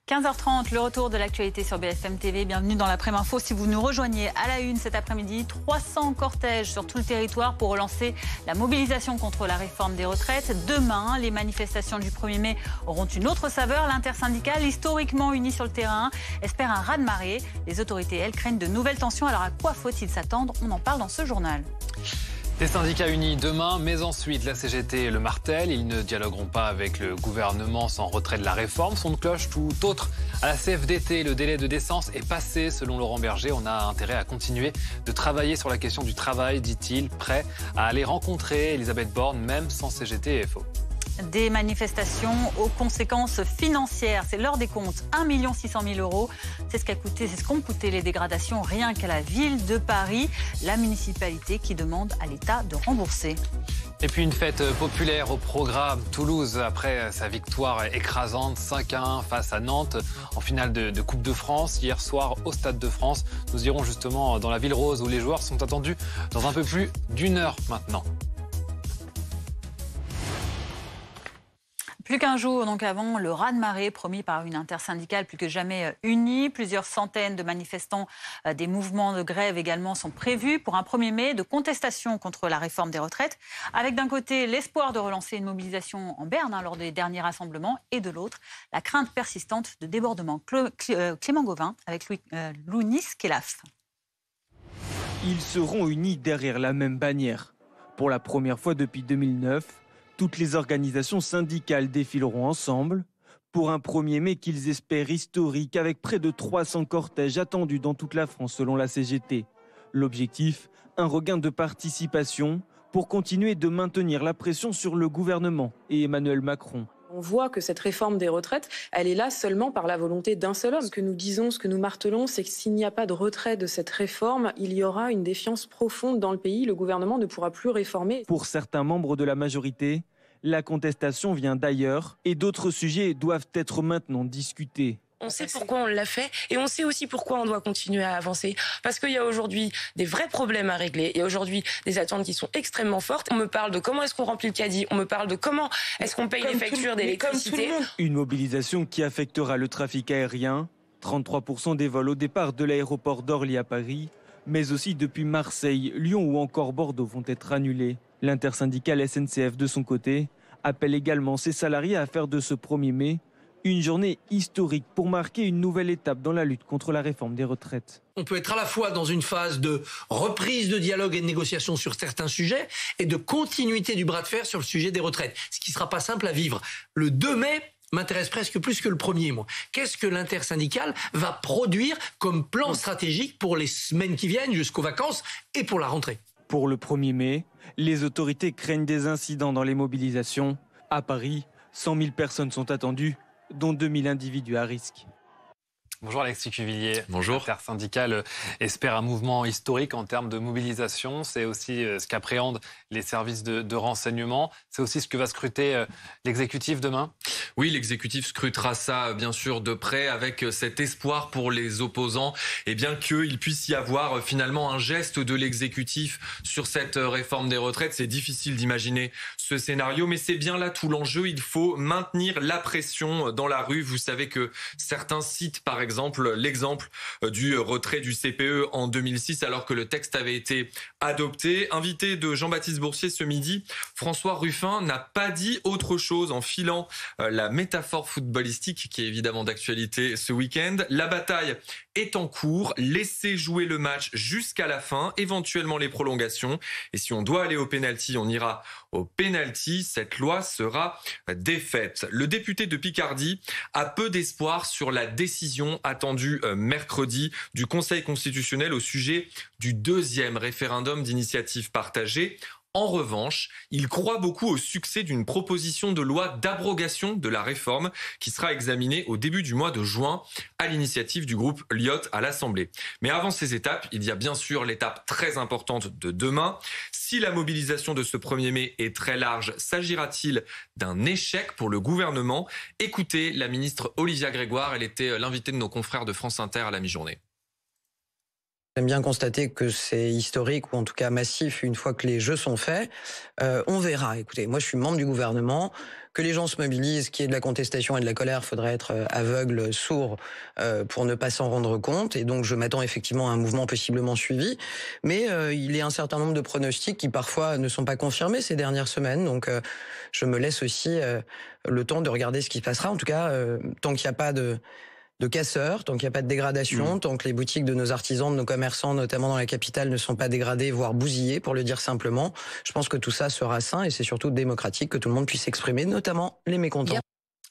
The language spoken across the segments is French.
15h30, le retour de l'actualité sur BFM TV. Bienvenue dans l'après-midi info. Si vous nous rejoignez à la une cet après-midi, 300 cortèges sur tout le territoire pour relancer la mobilisation contre la réforme des retraites. Demain, les manifestations du 1er mai auront une autre saveur. L'intersyndicale, historiquement unie sur le terrain, espère un raz-de-marée. Les autorités, elles, craignent de nouvelles tensions. Alors à quoi faut-il s'attendre? On en parle dans ce journal. Des syndicats unis demain, mais ensuite la CGT le martèle. Ils ne dialogueront pas avec le gouvernement sans retrait de la réforme. Son de cloche tout autre. À la CFDT, le délai de décence est passé. Selon Laurent Berger, on a intérêt à continuer de travailler sur la question du travail, dit-il, prêt à aller rencontrer Elisabeth Borne, même sans CGT et FO. Des manifestations aux conséquences financières. C'est l'heure des comptes. 1 600 000 €. C'est ce qu'ont coûté les dégradations rien qu'à la ville de Paris. La municipalité qui demande à l'État de rembourser. Et puis une fête populaire au programme. Toulouse, après sa victoire écrasante 5-1 face à Nantes en finale de Coupe de France hier soir au Stade de France. Nous irons justement dans la Ville Rose où les joueurs sont attendus dans un peu plus d'1 heure maintenant. Plus qu'un jour donc avant le raz-de-marée promis par une intersyndicale plus que jamais unie. Plusieurs centaines de manifestants, des mouvements de grève également sont prévus pour un 1er mai de contestation contre la réforme des retraites. Avec d'un côté l'espoir de relancer une mobilisation en berne lors des derniers rassemblements et de l'autre la crainte persistante de débordement. Clément Gauvin avec Lounis Kelaf. Ils seront unis derrière la même bannière. Pour la première fois depuis 2009, toutes les organisations syndicales défileront ensemble pour un 1er mai qu'ils espèrent historique avec près de 300 cortèges attendus dans toute la France selon la CGT. L'objectif, un regain de participation pour continuer de maintenir la pression sur le gouvernement et Emmanuel Macron. On voit que cette réforme des retraites, elle est là seulement par la volonté d'un seul homme. Ce que nous disons, ce que nous martelons, c'est que s'il n'y a pas de retrait de cette réforme, il y aura une défiance profonde dans le pays. Le gouvernement ne pourra plus réformer. Pour certains membres de la majorité, la contestation vient d'ailleurs et d'autres sujets doivent être maintenant discutés. On sait pourquoi on l'a fait et on sait aussi pourquoi on doit continuer à avancer. Parce qu'il y a aujourd'hui des vrais problèmes à régler. Il y a aujourd'hui des attentes qui sont extrêmement fortes. On me parle de comment est-ce qu'on remplit le caddie. On me parle de comment est-ce qu'on paye les factures d'électricité. Une mobilisation qui affectera le trafic aérien. 33% des vols au départ de l'aéroport d'Orly à Paris. Mais aussi depuis Marseille, Lyon ou encore Bordeaux vont être annulés. L'intersyndicale SNCF de son côté appelle également ses salariés à faire de ce 1er mai une journée historique pour marquer une nouvelle étape dans la lutte contre la réforme des retraites. On peut être à la fois dans une phase de reprise de dialogue et de négociation sur certains sujets et de continuité du bras de fer sur le sujet des retraites, ce qui ne sera pas simple à vivre. Le 2 mai m'intéresse presque plus que le 1er, moi. Qu'est-ce que l'intersyndicale va produire comme plan stratégique pour les semaines qui viennent jusqu'aux vacances et pour la rentrée? Pour le 1er mai, les autorités craignent des incidents dans les mobilisations. À Paris, 100 000 personnes sont attendues, dont 2 000 individus à risque. Bonjour Alexis Cuvillier. Bonjour. L'intersyndicale espère un mouvement historique en termes de mobilisation. C'est aussi ce qu'appréhendent les services de renseignement. C'est aussi ce que va scruter l'exécutif demain. Oui, l'exécutif scrutera ça bien sûr de près avec cet espoir pour les opposants et bien qu'il puisse y avoir finalement un geste de l'exécutif sur cette réforme des retraites. C'est difficile d'imaginer ce scénario, mais c'est bien là tout l'enjeu. Il faut maintenir la pression dans la rue. Vous savez que certains citent par exemple l'exemple du retrait du CPE en 2006 alors que le texte avait été adopté. Invité de Jean-Baptiste Boursier ce midi, François Ruffin n'a pas dit autre chose en filant la métaphore footballistique qui est évidemment d'actualité ce week-end. La bataille est en cours, laissez jouer le match jusqu'à la fin, éventuellement les prolongations. Et si on doit aller au pénalty, on ira au pénalty. Cette loi sera défaite. Le député de Picardie a peu d'espoir sur la décision attendue mercredi du Conseil constitutionnel au sujet du 2e référendum d'initiative partagée. En revanche, il croit beaucoup au succès d'une proposition de loi d'abrogation de la réforme qui sera examinée au début du mois de juin à l'initiative du groupe Lyot à l'Assemblée. Mais avant ces étapes, il y a bien sûr l'étape très importante de demain. Si la mobilisation de ce 1er mai est très large, s'agira-t-il d'un échec pour le gouvernement? Écoutez la ministre Olivia Grégoire, elle était l'invitée de nos confrères de France Inter à la mi-journée. J'aime bien constater que c'est historique ou en tout cas massif une fois que les jeux sont faits. On verra. Écoutez, moi je suis membre du gouvernement. Que les gens se mobilisent, qu'il y ait de la contestation et de la colère, il faudrait être aveugle, sourd pour ne pas s'en rendre compte. Et donc je m'attends effectivement à un mouvement possiblement suivi. Mais il y a un certain nombre de pronostics qui parfois ne sont pas confirmés ces dernières semaines. Donc je me laisse aussi le temps de regarder ce qui se passera. En tout cas, tant qu'il n'y a pas de casseurs, tant qu'il n'y a pas de dégradation, tant que les boutiques de nos artisans, de nos commerçants, notamment dans la capitale, ne sont pas dégradées, voire bousillées, pour le dire simplement, je pense que tout ça sera sain et c'est surtout démocratique, que tout le monde puisse s'exprimer, notamment les mécontents.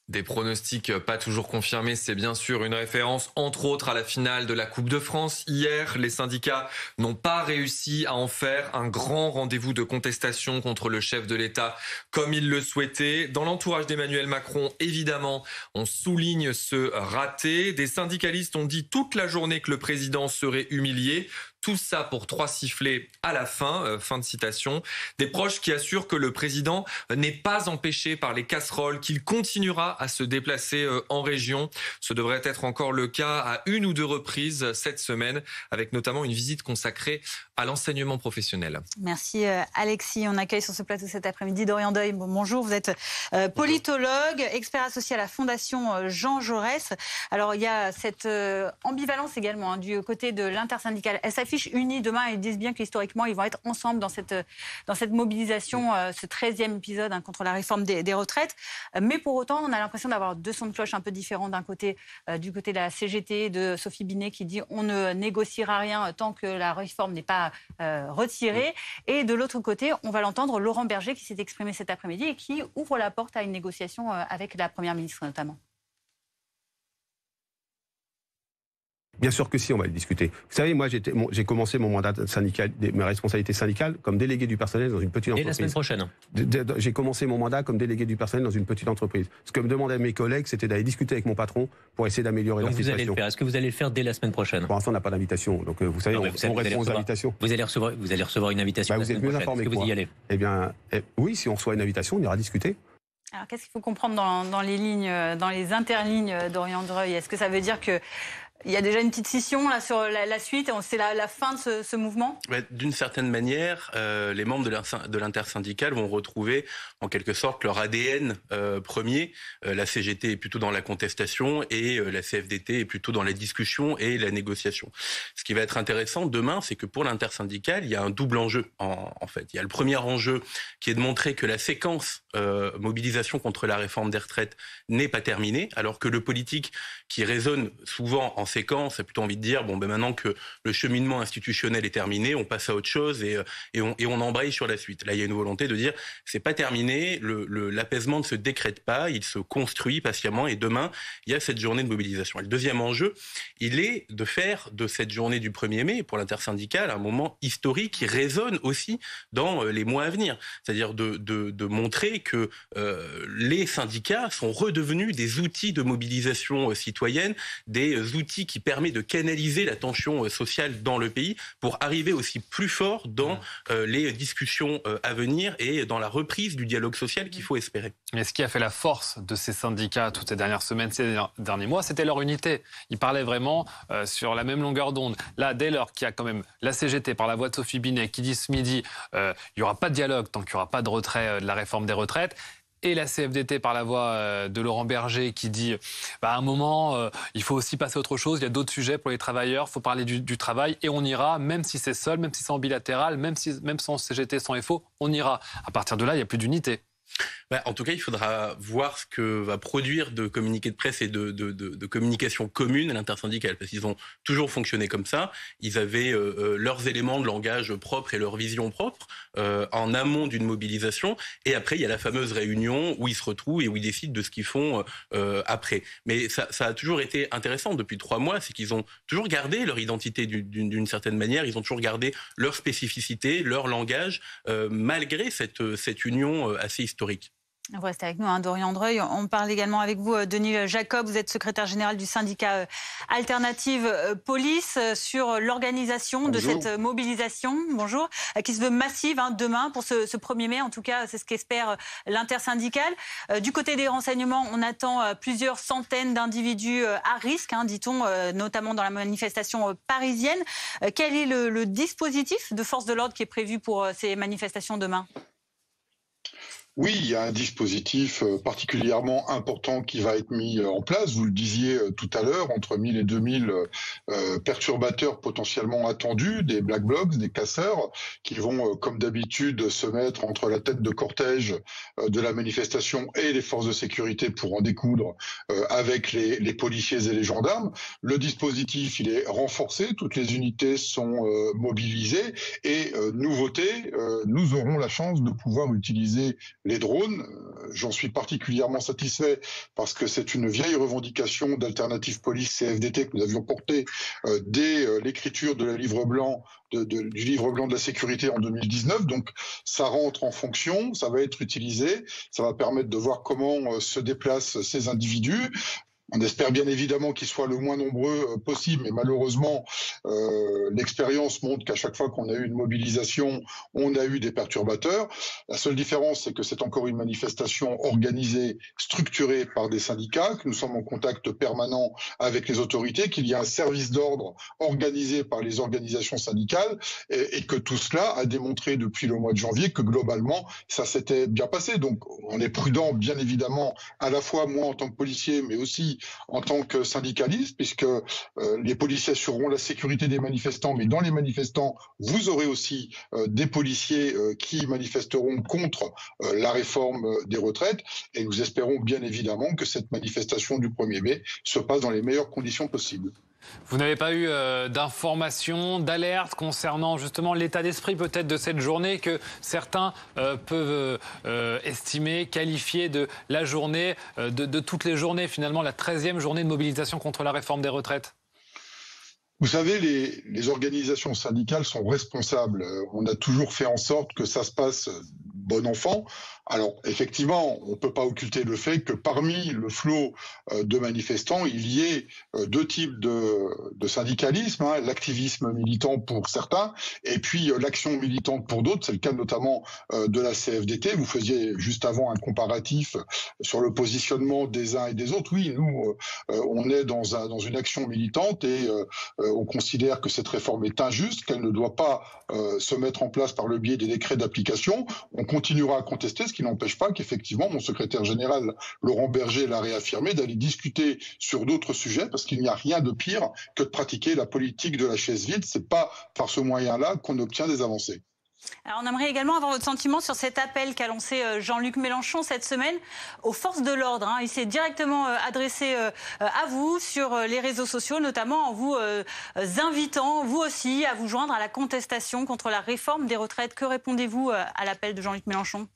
Des pronostics pas toujours confirmés, c'est bien sûr une référence entre autres à la finale de la Coupe de France. Hier, les syndicats n'ont pas réussi à en faire un grand rendez-vous de contestation contre le chef de l'État comme ils le souhaitaient. Dans l'entourage d'Emmanuel Macron, évidemment, on souligne ce raté. Des syndicalistes ont dit toute la journée que le président serait humilié. Tout ça pour 3 sifflets à la fin, fin de citation. Des proches qui assurent que le président n'est pas empêché par les casseroles, qu'il continuera à se déplacer en région. Ce devrait être encore le cas à 1 ou 2 reprises cette semaine, avec notamment une visite consacrée à l'enseignement professionnel. Merci Alexis. On accueille sur ce plateau cet après-midi Dorian Deuil. Bonjour, vous êtes politologue, expert associé à la Fondation Jean Jaurès. Alors il y a cette ambivalence également du côté de l'intersyndicale. Elle s'affiche unis demain. Ils disent bien qu'historiquement, ils vont être ensemble dans cette mobilisation, ce 13e épisode contre la réforme des retraites. Mais pour autant, on a l'impression d'avoir 2 sons de cloche un peu différents. D'un côté, du côté de la CGT, de Sophie Binet, qui dit on ne négociera rien tant que la réforme n'est pas retirée. Et de l'autre côté, on va l'entendre, Laurent Berger, qui s'est exprimé cet après-midi et qui ouvre la porte à une négociation avec la Première ministre notamment. Bien sûr que si, on va le discuter. Vous savez, moi, j'ai commencé mon mandat syndical, mes responsabilités syndicales, comme délégué du personnel dans une petite entreprise. Et la semaine prochaine. J'ai commencé mon mandat comme délégué du personnel dans une petite entreprise. Ce que me demandaient mes collègues, c'était d'aller discuter avec mon patron pour essayer d'améliorer la situation. Vous allez le faire. Est-ce que vous allez le faire dès la semaine prochaine? Pour l'instant, on n'a pas d'invitation. Donc, vous savez, on répond aux invitations. Vous allez recevoir une invitation. Vous êtes mieux informé que moi. Vous y allez? Eh bien, oui, si on reçoit une invitation, on ira discuter. Alors, qu'est-ce qu'il faut comprendre dans les lignes, dans les interlignes d'Dorian Deuil? Est-ce que ça veut dire que il y a déjà une petite scission là, sur la suite, c'est la fin de ce mouvement? D'une certaine manière, les membres de l'intersyndicale vont retrouver en quelque sorte leur ADN premier. La CGT est plutôt dans la contestation et la CFDT est plutôt dans la discussion et la négociation. Ce qui va être intéressant demain, c'est que pour l'intersyndicale, il y a un double enjeu en fait. Il y a le premier enjeu qui est de montrer que la séquence mobilisation contre la réforme des retraites n'est pas terminée, alors que le politique qui résonne souvent en séquence a plutôt envie de dire maintenant que le cheminement institutionnel est terminé, on passe à autre chose et on embraye sur la suite. Là, il y a une volonté de dire c'est pas terminé, l'apaisement ne se décrète pas, il se construit patiemment et demain il y a cette journée de mobilisation. Et le deuxième enjeu, il est de faire de cette journée du 1er mai pour l'intersyndicale un moment historique qui résonne aussi dans les mois à venir. C'est-à-dire de montrer que les syndicats sont redevenus des outils de mobilisation citoyenne, des outils qui permettent de canaliser la tension sociale dans le pays pour arriver aussi plus fort dans les discussions à venir et dans la reprise du dialogue social qu'il faut espérer. Mais ce qui a fait la force de ces syndicats toutes ces dernières semaines, ces derniers mois, c'était leur unité. Ils parlaient vraiment sur la même longueur d'onde. Là, dès lors qu'il y a quand même la CGT par la voix de Sophie Binet qui dit ce midi il n'y aura pas de dialogue tant qu'il n'y aura pas de retrait de la réforme des retraites, et la CFDT par la voix de Laurent Berger qui dit à un moment, il faut aussi passer à autre chose, il y a d'autres sujets pour les travailleurs, il faut parler du travail et on ira, même si c'est seul, même si c'est en bilatéral, même sans CGT, sans FO, on ira. À partir de là, il n'y a plus d'unité. En tout cas, il faudra voir ce que va produire de communiqués de presse et de communication commune à l'intersyndicale, parce qu'ils ont toujours fonctionné comme ça. Ils avaient leurs éléments de langage propres et leur vision propre en amont d'une mobilisation, et après il y a la fameuse réunion où ils se retrouvent et où ils décident de ce qu'ils font après. Mais ça a toujours été intéressant depuis 3 mois, c'est qu'ils ont toujours gardé leur identité d'une certaine manière, ils ont toujours gardé leur spécificité, leur langage, malgré cette union assez historique. Vous restez avec nous, Dorian Dreuil. On parle également avec vous, Denis Jacob. Vous êtes secrétaire général du syndicat Alternative Police sur l'organisation de cette mobilisation. Bonjour. Qui se veut massive demain pour ce 1er mai. En tout cas, c'est ce qu'espère l'intersyndicale. Du côté des renseignements, on attend plusieurs centaines d'individus à risque, dit-on, notamment dans la manifestation parisienne. Quel est le dispositif de force de l'ordre qui est prévu pour ces manifestations demain ? Oui, il y a un dispositif particulièrement important qui va être mis en place. Vous le disiez tout à l'heure, entre 1000 et 2000 perturbateurs potentiellement attendus, des black blocs, des casseurs, qui vont, comme d'habitude, se mettre entre la tête de cortège de la manifestation et les forces de sécurité pour en découdre avec les policiers et les gendarmes. Le dispositif, il est renforcé, toutes les unités sont mobilisées et nouveauté, nous aurons la chance de pouvoir utiliser les drones. J'en suis particulièrement satisfait parce que c'est une vieille revendication d'Alternative Police CFDT que nous avions portée dès l'écriture de la livre blanc du livre blanc de la sécurité en 2019. Donc ça rentre en fonction, ça va être utilisé, ça va permettre de voir comment se déplacent ces individus. On espère bien évidemment qu'ils soient le moins nombreux possible, mais malheureusement, l'expérience montre qu'à chaque fois qu'on a eu une mobilisation, on a eu des perturbateurs. La seule différence, c'est que c'est encore une manifestation organisée, structurée par des syndicats, que nous sommes en contact permanent avec les autorités, qu'il y a un service d'ordre organisé par les organisations syndicales, et que tout cela a démontré depuis le mois de janvier que globalement, ça s'était bien passé. Donc on est prudent, bien évidemment, à la fois moi en tant que policier, mais aussi en tant que syndicaliste, puisque les policiers assureront la sécurité des manifestants, mais dans les manifestants, vous aurez aussi des policiers qui manifesteront contre la réforme des retraites, et nous espérons bien évidemment que cette manifestation du 1er mai se passe dans les meilleures conditions possibles. Vous n'avez pas eu d'informations, d'alertes concernant justement l'état d'esprit peut-être de cette journée que certains peuvent estimer, qualifier de la journée, de toutes les journées finalement, la 13e journée de mobilisation contre la réforme des retraites? Vous savez, les organisations syndicales sont responsables. On a toujours fait en sorte que ça se passe bon enfant. Alors, effectivement, on ne peut pas occulter le fait que parmi le flot de manifestants, il y ait deux types de syndicalisme, l'activisme militant pour certains, et puis l'action militante pour d'autres. C'est le cas notamment de la CFDT. Vous faisiez juste avant un comparatif sur le positionnement des uns et des autres. Oui, nous, on est dans une action militante et on considère que cette réforme est injuste, qu'elle ne doit pas se mettre en place par le biais des décrets d'application. On continuera à contester, ce qui n'empêche pas qu'effectivement, mon secrétaire général Laurent Berger l'a réaffirmé, d'aller discuter sur d'autres sujets, parce qu'il n'y a rien de pire que de pratiquer la politique de la chaise vide. C'est pas par ce moyen-là qu'on obtient des avancées. Alors on aimerait également avoir votre sentiment sur cet appel qu'a lancé Jean-Luc Mélenchon cette semaine aux forces de l'ordre. Il s'est directement adressé à vous sur les réseaux sociaux, notamment en vous invitant, vous aussi, à vous joindre à la contestation contre la réforme des retraites. Que répondez-vous à l'appel de Jean-Luc Mélenchon ?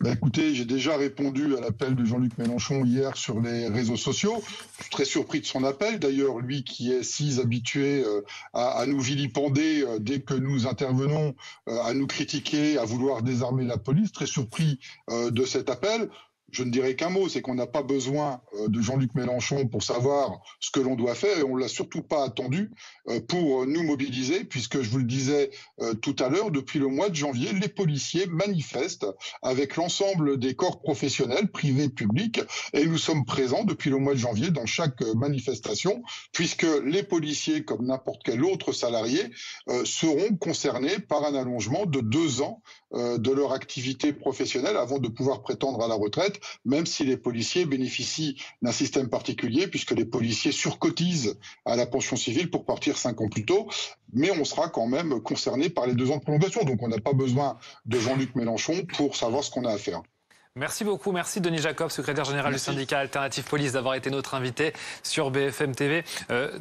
Écoutez, j'ai déjà répondu à l'appel de Jean-Luc Mélenchon hier sur les réseaux sociaux. Je suis très surpris de son appel. D'ailleurs, lui qui est si habitué à nous vilipender dès que nous intervenons, à nous critiquer, à vouloir désarmer la police, très surpris de cet appel. Je ne dirais qu'un mot, c'est qu'on n'a pas besoin de Jean-Luc Mélenchon pour savoir ce que l'on doit faire, et on ne l'a surtout pas attendu pour nous mobiliser, puisque je vous le disais tout à l'heure, depuis le mois de janvier, les policiers manifestent avec l'ensemble des corps professionnels, privés, publics, et nous sommes présents depuis le mois de janvier dans chaque manifestation, puisque les policiers, comme n'importe quel autre salarié, seront concernés par un allongement de 2 ans de leur activité professionnelle avant de pouvoir prétendre à la retraite, même si les policiers bénéficient d'un système particulier, puisque les policiers surcotisent à la pension civile pour partir 5 ans plus tôt, mais on sera quand même concerné par les 2 ans de prolongation. Donc on n'a pas besoin de Jean-Luc Mélenchon pour savoir ce qu'on a à faire. Merci beaucoup. Merci Denis Jacob, secrétaire général du syndicat Alternative Police, d'avoir été notre invité sur BFM TV.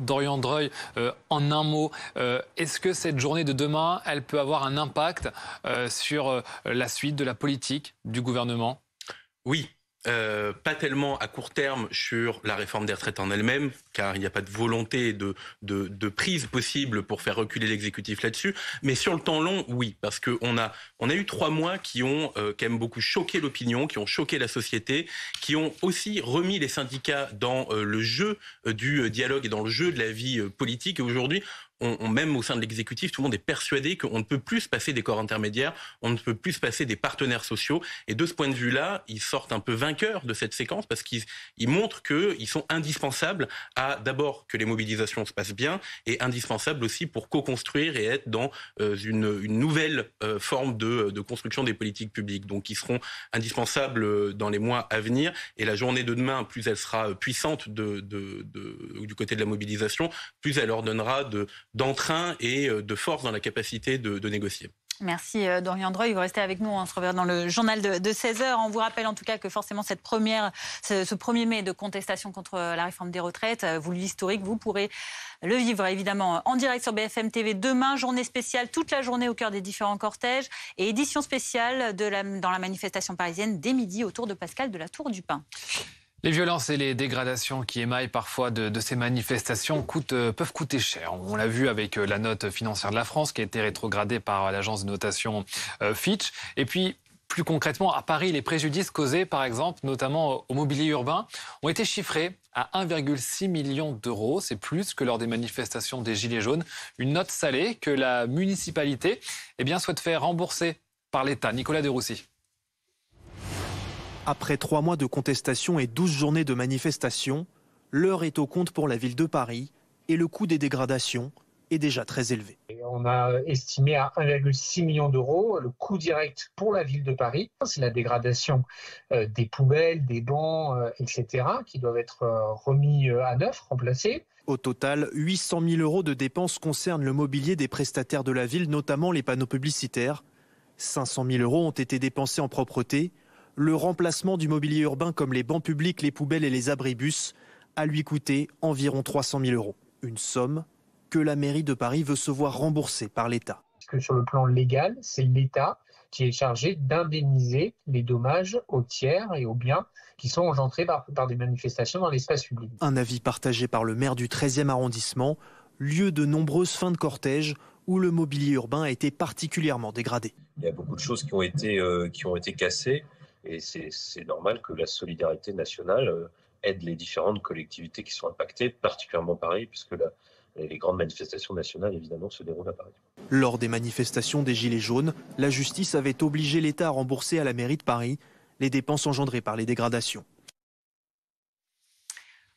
Dorian Dreuil, en un mot, est-ce que cette journée de demain, elle peut avoir un impact sur la suite de la politique du gouvernement ? Oui. pas tellement à court terme sur la réforme des retraites en elle-même, car il n'y a pas de volonté de prise possible pour faire reculer l'exécutif là-dessus, mais sur le temps long, oui, parce qu'on a eu 3 mois qui ont quand même beaucoup choqué l'opinion, qui ont choqué la société, qui ont aussi remis les syndicats dans le jeu du dialogue et dans le jeu de la vie politique. Et aujourd'hui, même au sein de l'exécutif, tout le monde est persuadé qu'on ne peut plus se passer des corps intermédiaires, on ne peut plus se passer des partenaires sociaux. Et de ce point de vue-là, ils sortent un peu vainqueurs de cette séquence parce qu'ils montrent qu'ils sont indispensables à d'abord que les mobilisations se passent bien et indispensables aussi pour co-construire et être dans une nouvelle forme de construction des politiques publiques. Donc ils seront indispensables dans les mois à venir. Et la journée de demain, plus elle sera puissante du côté de la mobilisation, plus elle leur donnera d'entrain et de force dans la capacité de négocier. Merci Dorian Dreuil, vous restez avec nous, on se reverra dans le journal de 16h. On vous rappelle en tout cas que forcément ce 1er mai de contestation contre la réforme des retraites, vous l'historique, vous pourrez le vivre évidemment en direct sur BFM TV demain, journée spéciale toute la journée au cœur des différents cortèges et édition spéciale dans la manifestation parisienne dès midi autour de Pascal de la Tour du Pin. Les violences et les dégradations qui émaillent parfois de ces manifestations peuvent coûter cher. On l'a vu avec la note financière de la France qui a été rétrogradée par l'agence de notation Fitch. Et puis, plus concrètement, à Paris, les préjudices causés, par exemple, notamment au mobilier urbain, ont été chiffrés à 1,6 million d'euros. C'est plus que lors des manifestations des Gilets jaunes. Une note salée que la municipalité souhaite faire rembourser par l'État. Nicolas Deroussy. Après 3 mois de contestation et 12 journées de manifestation, l'heure est au compte pour la ville de Paris et le coût des dégradations est déjà très élevé. On a estimé à 1,6 million d'euros le coût direct pour la ville de Paris. C'est la dégradation des poubelles, des bancs, etc. qui doivent être remis à neuf, remplacés. Au total, 800 000 euros de dépenses concernent le mobilier des prestataires de la ville, notamment les panneaux publicitaires. 500 000 euros ont été dépensés en propreté. Le remplacement du mobilier urbain comme les bancs publics, les poubelles et les abribus a lui coûté environ 300 000 euros. Une somme que la mairie de Paris veut se voir rembourser par l'État. Parce que sur le plan légal, c'est l'État qui est chargé d'indemniser les dommages aux tiers et aux biens qui sont engendrés par des manifestations dans l'espace public. Un avis partagé par le maire du 13e arrondissement, lieu de nombreuses fins de cortège où le mobilier urbain a été particulièrement dégradé. Il y a beaucoup de choses qui ont été cassées. Et c'est normal que la solidarité nationale aide les différentes collectivités qui sont impactées, particulièrement Paris, puisque les grandes manifestations nationales, évidemment, se déroulent à Paris. Lors des manifestations des Gilets jaunes, la justice avait obligé l'État à rembourser à la mairie de Paris les dépenses engendrées par les dégradations.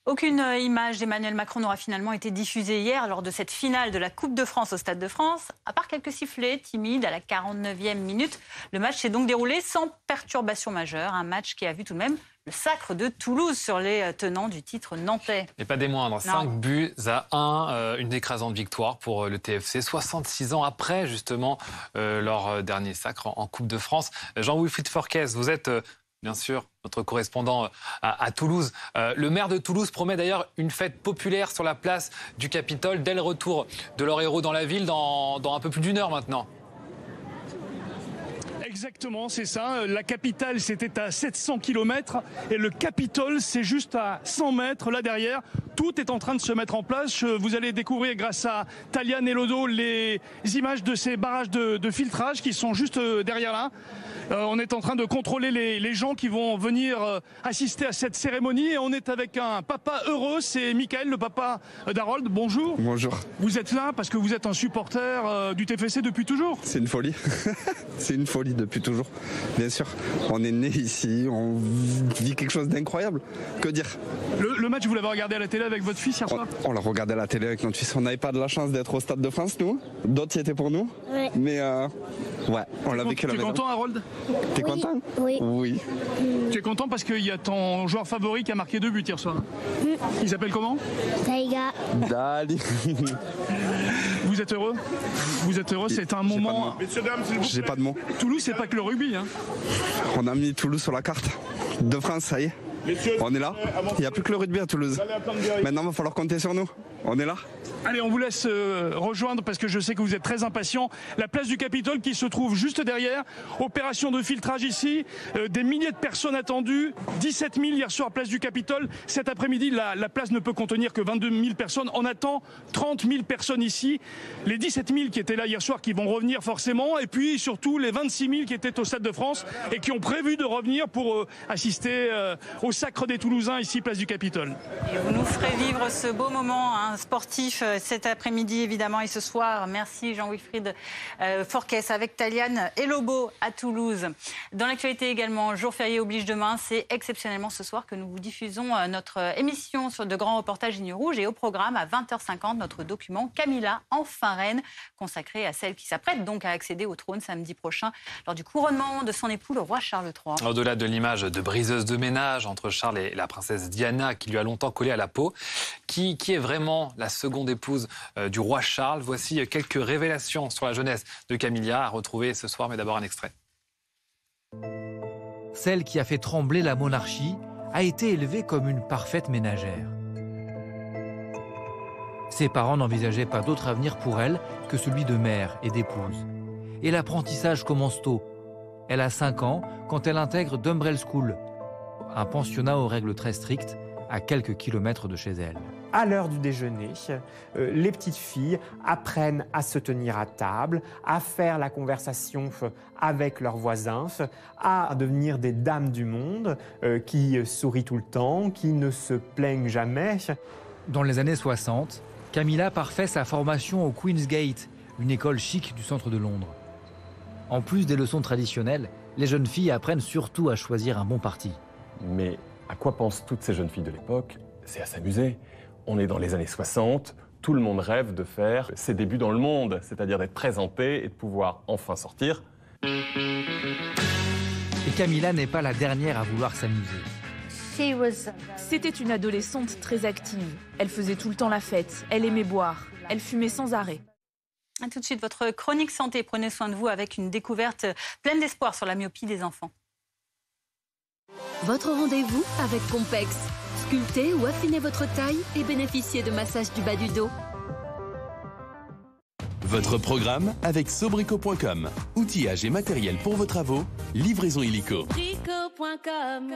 Aucune image d'Emmanuel Macron n'aura finalement été diffusée hier lors de cette finale de la Coupe de France au Stade de France. À part quelques sifflets timides à la 49e minute, le match s'est donc déroulé sans perturbation majeure. Un match qui a vu tout de même le sacre de Toulouse sur les tenants du titre nantais. Et pas des moindres, 5-1, une écrasante victoire pour le TFC, 66 ans après justement leur dernier sacre en Coupe de France. Jean-Wilfried Forquez, vous êtes... bien sûr, notre correspondant à Toulouse. Le maire de Toulouse promet d'ailleurs une fête populaire sur la place du Capitole dès le retour de leur héros dans la ville dans un peu plus d'1 heure maintenant. Exactement, c'est ça. La capitale, c'était à 700 km et le Capitole, c'est juste à 100 mètres là derrière. Tout est en train de se mettre en place. Vous allez découvrir grâce à Talia Nellodo les images de ces barrages de filtrage qui sont juste derrière là. On est en train de contrôler les gens qui vont venir assister à cette cérémonie et on est avec un papa heureux, c'est Michael, le papa d'Harold. Bonjour. Bonjour. Vous êtes là parce que vous êtes un supporter du TFC depuis toujours? C'est une folie. C'est une folie depuis toujours, bien sûr. On est né ici, on vit quelque chose d'incroyable. Que dire? Le match, vous l'avez regardé à la télé avec votre fils hier soir? On l'a regardé à la télé avec notre fils. On n'avait pas de la chance d'être au Stade de France, nous. D'autres y étaient pour nous. Oui. Mais ouais, on l'a vécu à la maison. Tu es content, Harold? T'es content? Oui. Oui. Tu es content parce qu'il y a ton joueur favori qui a marqué 2 buts hier soir. Il s'appelle comment? Taïga. Dali. Vous êtes heureux? Vous êtes heureux? C'est un moment... J'ai pas de mots. Toulouse, c'est pas que le rugby. Hein. On a mis Toulouse sur la carte de France, ça y est. On est là. Il n'y a plus que le rugby à Toulouse. Maintenant, il va falloir compter sur nous. On est là. Allez, on vous laisse rejoindre parce que je sais que vous êtes très impatients. La place du Capitole qui se trouve juste derrière. Opération de filtrage ici. Des milliers de personnes attendues. 17 000 hier soir, place du Capitole. Cet après-midi, la place ne peut contenir que 22 000 personnes. On attend 30 000 personnes ici. Les 17 000 qui étaient là hier soir qui vont revenir forcément. Et puis surtout les 26 000 qui étaient au Stade de France et qui ont prévu de revenir pour assister au sacre des Toulousains ici, place du Capitole. Et vous nous ferez vivre ce beau moment sportif cet après-midi évidemment et ce soir. Merci Jean-Wilfried Forquès avec Taliane et Lobo à Toulouse. Dans l'actualité également, jour férié oblige demain. C'est exceptionnellement ce soir que nous vous diffusons notre émission sur de grands reportages Ligne Rouge et au programme à 20h50 notre document Camilla enfin reine consacré à celle qui s'apprête donc à accéder au trône samedi prochain lors du couronnement de son époux le roi Charles III. Au-delà de l'image de briseuse de ménage entre Charles et la princesse Diana qui lui a longtemps collé à la peau, qui est vraiment la seconde épouse du roi Charles? Voici quelques révélations sur la jeunesse de Camilla à retrouver ce soir, mais d'abord un extrait. Celle qui a fait trembler la monarchie a été élevée comme une parfaite ménagère. Ses parents n'envisageaient pas d'autre avenir pour elle que celui de mère et d'épouse. Et l'apprentissage commence tôt. Elle a 5 ans quand elle intègre Dumbrell School, un pensionnat aux règles très strictes, à quelques kilomètres de chez elle. À l'heure du déjeuner, les petites filles apprennent à se tenir à table, à faire la conversation avec leurs voisins, à devenir des dames du monde qui sourient tout le temps, qui ne se plaignent jamais. Dans les années 60, Camilla parfait sa formation au Queen's Gate, une école chic du centre de Londres. En plus des leçons traditionnelles, les jeunes filles apprennent surtout à choisir un bon parti. Mais à quoi pensent toutes ces jeunes filles de l'époque? C'est à s'amuser. On est dans les années 60, tout le monde rêve de faire ses débuts dans le monde, c'est-à-dire d'être présenté et de pouvoir enfin sortir. Et Camilla n'est pas la dernière à vouloir s'amuser. C'était une adolescente très active. Elle faisait tout le temps la fête, elle aimait boire, elle fumait sans arrêt. A tout de suite, votre chronique santé. Prenez soin de vous avec une découverte pleine d'espoir sur la myopie des enfants. Votre rendez-vous avec Compex. Sculptez ou affinez votre taille et bénéficiez de massage du bas du dos. Votre programme avec Sobrico.com. Outillage et matériel pour vos travaux. Livraison illico. Sobrico.com.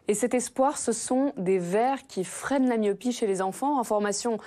Et cet espoir, ce sont des verres qui freinent la myopie chez les enfants. Information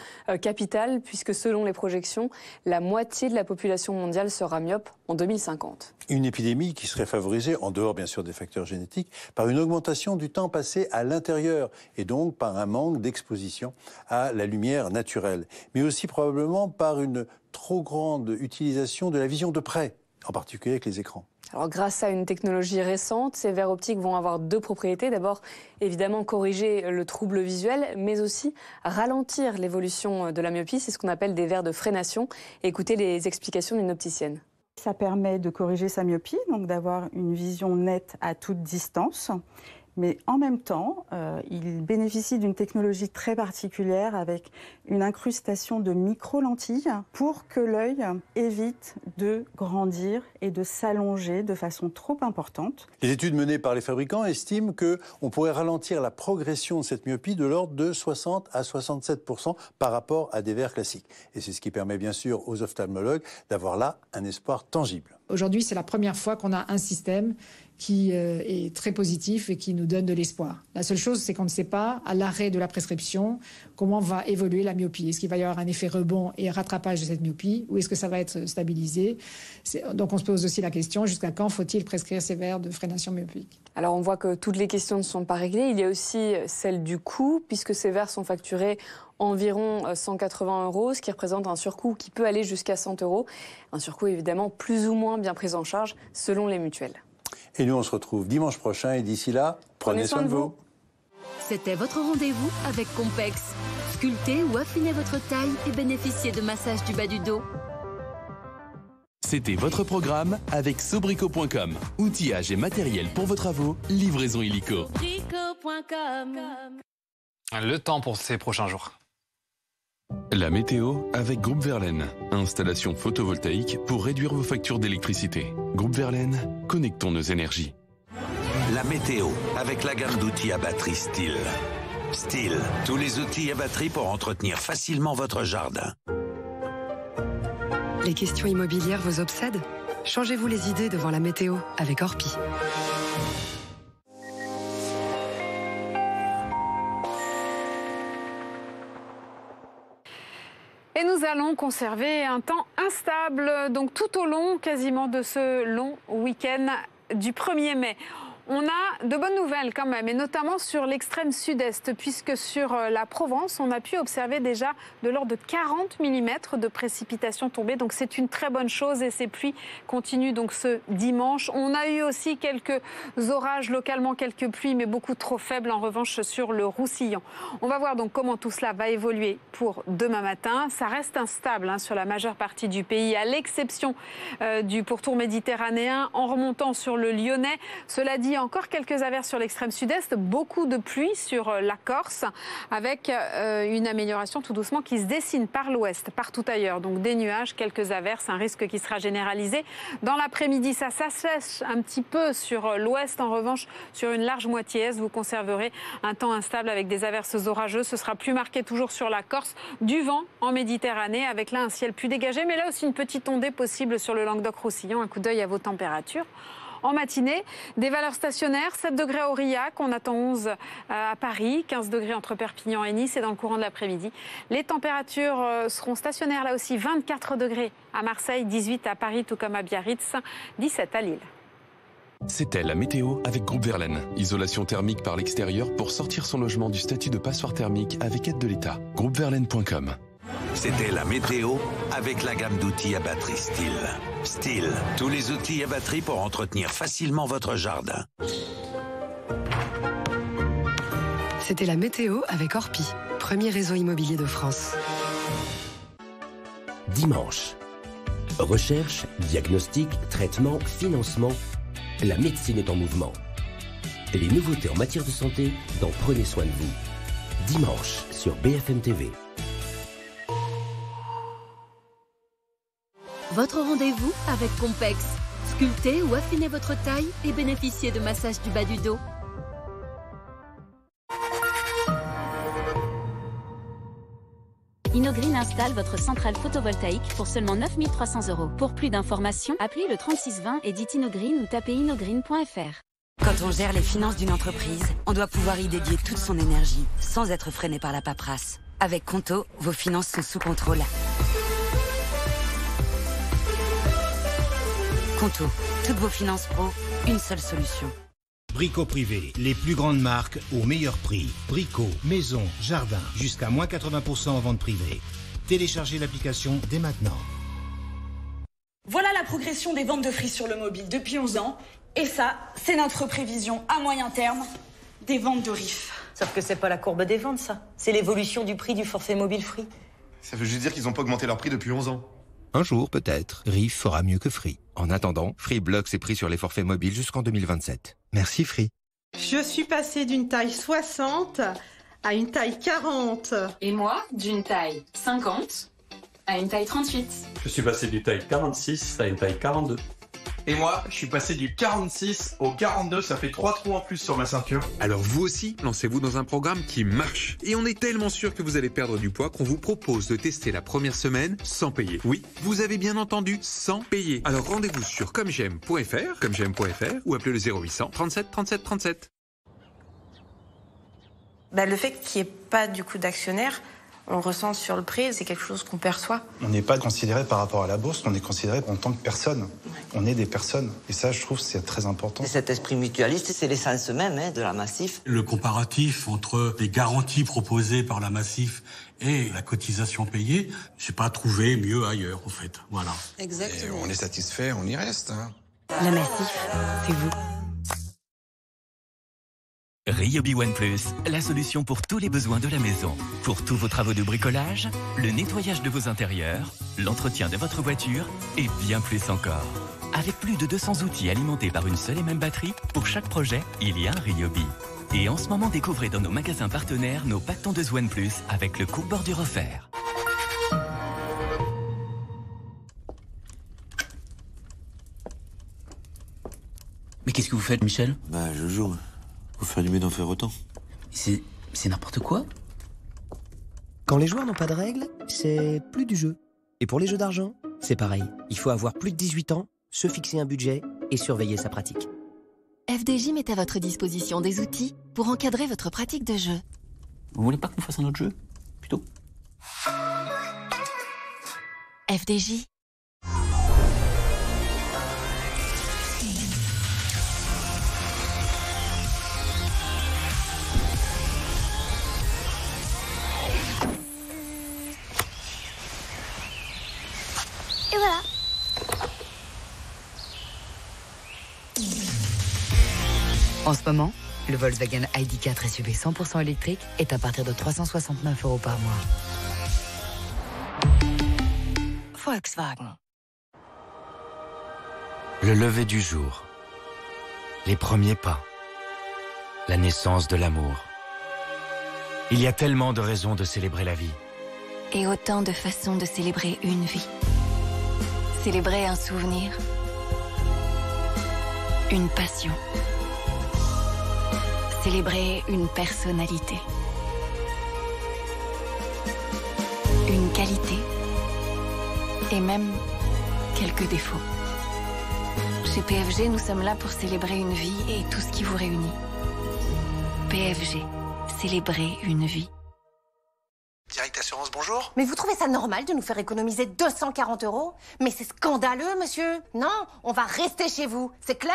capitale, puisque selon les projections, la moitié de la population mondiale sera myope en 2050. Une épidémie qui serait favorisée, en dehors bien sûr des facteurs génétiques, par une augmentation du temps passé à l'intérieur et donc par un manque d'exposition à la lumière naturelle. Mais aussi probablement par une trop grande utilisation de la vision de près, en particulier avec les écrans. Alors, grâce à une technologie récente, ces verres optiques vont avoir 2 propriétés. D'abord, évidemment, corriger le trouble visuel, mais aussi ralentir l'évolution de la myopie. C'est ce qu'on appelle des verres de freination. Écoutez les explications d'une opticienne. Ça permet de corriger sa myopie, donc d'avoir une vision nette à toute distance. Mais en même temps, il bénéficie d'une technologie très particulière avec une incrustation de micro-lentilles pour que l'œil évite de grandir et de s'allonger de façon trop importante. Les études menées par les fabricants estiment qu'on pourrait ralentir la progression de cette myopie de l'ordre de 60 à 67% par rapport à des verres classiques. Et c'est ce qui permet bien sûr aux ophtalmologues d'avoir là un espoir tangible. Aujourd'hui, c'est la première fois qu'on a un système qui est très positif et qui nous donne de l'espoir. La seule chose, c'est qu'on ne sait pas, à l'arrêt de la prescription, comment va évoluer la myopie. Est-ce qu'il va y avoir un effet rebond et rattrapage de cette myopie ou est-ce que ça va être stabilisé? Donc on se pose aussi la question, jusqu'à quand faut-il prescrire ces verres de freination myopique? Alors on voit que toutes les questions ne sont pas réglées. Il y a aussi celle du coût, puisque ces verres sont facturés environ 180 €, ce qui représente un surcoût qui peut aller jusqu'à 100 €. Un surcoût évidemment plus ou moins bien pris en charge selon les mutuelles. Et nous, on se retrouve dimanche prochain. Et d'ici là, prenez soin de vous. C'était votre rendez-vous avec Compex. Sculptez ou affinez votre taille et bénéficiez de massage du bas du dos. C'était votre programme avec Sobrico.com. Outillage et matériel pour vos travaux. Livraison illico. Sobrico.com. Le temps pour ces prochains jours. La météo avec Groupe Verlaine. Installation photovoltaïque pour réduire vos factures d'électricité. Groupe Verlaine, connectons nos énergies. La météo avec la gamme d'outils à batterie Stihl. Stihl, tous les outils à batterie pour entretenir facilement votre jardin. Les questions immobilières vous obsèdent? Changez-vous les idées devant la météo avec Orpi. Et nous allons conserver un temps instable, donc tout au long quasiment de ce long week-end du 1er mai. On a de bonnes nouvelles quand même, et notamment sur l'extrême sud-est, puisque sur la Provence, on a pu observer déjà de l'ordre de 40 mm de précipitations tombées. Donc c'est une très bonne chose et ces pluies continuent donc ce dimanche. On a eu aussi quelques orages localement, quelques pluies, mais beaucoup trop faibles en revanche sur le Roussillon. On va voir donc comment tout cela va évoluer pour demain matin. Ça reste instable sur la majeure partie du pays, à l'exception du pourtour méditerranéen en remontant sur le Lyonnais. Cela dit, encore quelques averses sur l'extrême sud-est, beaucoup de pluie sur la Corse, avec une amélioration tout doucement qui se dessine par l'ouest, partout ailleurs. Donc des nuages, quelques averses, un risque qui sera généralisé. Dans l'après-midi, ça s'assèche un petit peu sur l'ouest. En revanche, sur une large moitié est, vous conserverez un temps instable avec des averses orageuses. Ce sera plus marqué toujours sur la Corse, du vent en Méditerranée, avec là un ciel plus dégagé, mais là aussi une petite ondée possible sur le Languedoc-Roussillon. Un coup d'œil à vos températures. En matinée, des valeurs stationnaires, 7 degrés à Aurillac, on attend 11 à Paris, 15 degrés entre Perpignan et Nice, et dans le courant de l'après-midi, les températures seront stationnaires là aussi, 24 degrés à Marseille, 18 à Paris, tout comme à Biarritz, 17 à Lille. C'était la météo avec Groupe Verlaine. Isolation thermique par l'extérieur pour sortir son logement du statut de passoire thermique avec aide de l'État. Groupeverlaine.com. C'était la météo avec la gamme d'outils à batterie Stihl. Stihl, tous les outils à batterie pour entretenir facilement votre jardin. C'était la météo avec Orpi, premier réseau immobilier de France. Dimanche. Recherche, diagnostic, traitement, financement. La médecine est en mouvement. Les nouveautés en matière de santé dans Prenez soin de vous. Dimanche sur BFM TV. Votre rendez-vous avec Compex. Sculptez ou affinez votre taille et bénéficiez de massage du bas du dos. Inogreen installe votre centrale photovoltaïque pour seulement 9 300 €. Pour plus d'informations, appelez le 3620 et dites Inogreen ou tapez inogreen.fr. Quand on gère les finances d'une entreprise, on doit pouvoir y dédier toute son énergie sans être freiné par la paperasse. Avec Conto, vos finances sont sous contrôle. Conto, toutes vos finances pro, une seule solution. Brico Privé, les plus grandes marques au meilleur prix. Brico, maison, jardin, jusqu'à moins 80% en vente privée. Téléchargez l'application dès maintenant. Voilà la progression des ventes de Free sur le mobile depuis 11 ans. Et ça, c'est notre prévision à moyen terme des ventes de RIF. Sauf que c'est pas la courbe des ventes, ça. C'est l'évolution du prix du forfait mobile Free. Ça veut juste dire qu'ils n'ont pas augmenté leur prix depuis 11 ans. Un jour, peut-être, RIF fera mieux que Free. En attendant, Free bloque ses prix sur les forfaits mobiles jusqu'en 2027. Merci Free. Je suis passée d'une taille 60 à une taille 40. Et moi, d'une taille 50 à une taille 38. Je suis passé d'une taille 46 à une taille 42. Et moi, je suis passé du 46 au 42, ça fait 3 trous en plus sur ma ceinture. Alors vous aussi, lancez-vous dans un programme qui marche. Et on est tellement sûr que vous allez perdre du poids qu'on vous propose de tester la première semaine sans payer. Oui, vous avez bien entendu, sans payer. Alors rendez-vous sur commej'aime.fr, ou appelez le 0800 37 37 37. Le fait qu'il n'y ait pas du coup d'actionnaire, on ressent sur le prix, c'est quelque chose qu'on perçoit. On n'est pas considéré par rapport à la bourse, on est considéré en tant que personne. Ouais. On est des personnes. Et ça, je trouve, c'est très important. Et cet esprit mutualiste, c'est l'essence même de la Massif. Le comparatif entre les garanties proposées par la Massif et la cotisation payée, j'ai pas trouvé mieux ailleurs, en fait. Voilà. Exactement. Et on est satisfait, on y reste. La Massif, c'est vous. Ryobi One Plus, la solution pour tous les besoins de la maison. Pour tous vos travaux de bricolage, le nettoyage de vos intérieurs, l'entretien de votre voiture et bien plus encore. Avec plus de 200 outils alimentés par une seule et même batterie, pour chaque projet, il y a un Ryobi. Et en ce moment, découvrez dans nos magasins partenaires nos packs tondeuse One Plus avec le coupe-bordure offert. Mais qu'est-ce que vous faites, Michel? Bah, je joue. Faut faire du mieux d'en faire autant. C'est n'importe quoi. Quand les joueurs n'ont pas de règles, c'est plus du jeu. Et pour les jeux d'argent, c'est pareil. Il faut avoir plus de 18 ans, se fixer un budget et surveiller sa pratique. FDJ met à votre disposition des outils pour encadrer votre pratique de jeu. Vous voulez pas qu'on fasse un autre jeu, plutôt? FDJ. Et voilà. En ce moment, le Volkswagen ID.4 SUV 100% électrique est à partir de 369 € par mois. Volkswagen. Le lever du jour. Les premiers pas. La naissance de l'amour. Il y a tellement de raisons de célébrer la vie. Et autant de façons de célébrer une vie. Célébrer un souvenir. Une passion. Célébrer une personnalité. Une qualité. Et même quelques défauts. Chez PFG, nous sommes là pour célébrer une vie et tout ce qui vous réunit. PFG, célébrer une vie. Direct Assurance, bonjour. Mais vous trouvez ça normal de nous faire économiser 240 €? Mais c'est scandaleux, monsieur. Non, on va rester chez vous. C'est clair?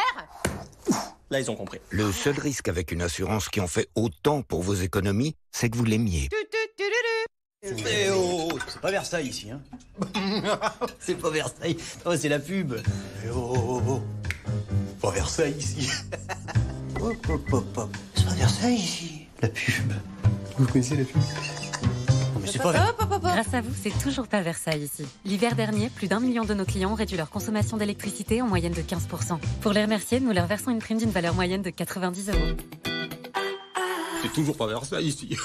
Là, ils ont compris. Le seul risque avec une assurance qui en fait autant pour vos économies, c'est que vous l'aimiez. Eh oh, c'est pas Versailles ici, hein. C'est pas Versailles. Oh, c'est la pub. Eh oh. Pas Versailles ici. Hop. C'est pas Versailles ici. La pub. Vous connaissez la pub? Grâce à vous, c'est toujours pas Versailles ici. L'hiver dernier, plus d'1 million de nos clients ont réduit leur consommation d'électricité en moyenne de 15%. Pour les remercier, nous leur versons une prime d'une valeur moyenne de 90 €. C'est toujours pas Versailles ici.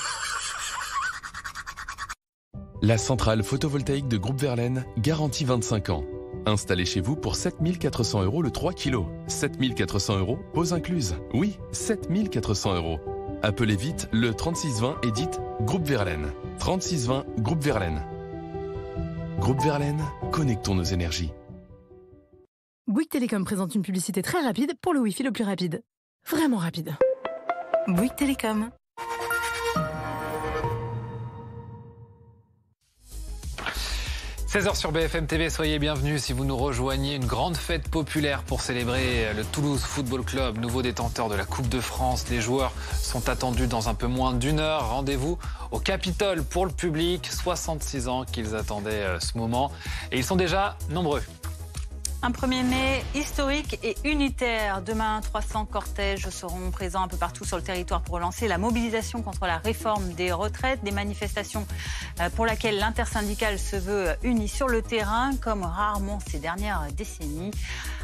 La centrale photovoltaïque de Groupe Verlaine garantit 25 ans. Installée chez vous pour 7 400 € le 3 kg. 7 400 €, pause incluse. Oui, 7 400 €. Appelez vite le 3620 et dites Groupe Verlaine. 3620 Groupe Verlaine. Groupe Verlaine, connectons nos énergies. Bouygues Télécom présente une publicité très rapide pour le Wi-Fi le plus rapide. Vraiment rapide. Bouygues Télécom. – 16h sur BFM TV, soyez bienvenus si vous nous rejoignez. Une grande fête populaire pour célébrer le Toulouse Football Club, nouveau détenteur de la Coupe de France. Les joueurs sont attendus dans un peu moins d'une heure. Rendez-vous au Capitole pour le public. 66 ans qu'ils attendaient ce moment et ils sont déjà nombreux. Un 1er mai historique et unitaire. Demain, 300 cortèges seront présents un peu partout sur le territoire pour relancer la mobilisation contre la réforme des retraites. Des manifestations pour lesquelles l'intersyndicale se veut unie sur le terrain, comme rarement ces dernières décennies.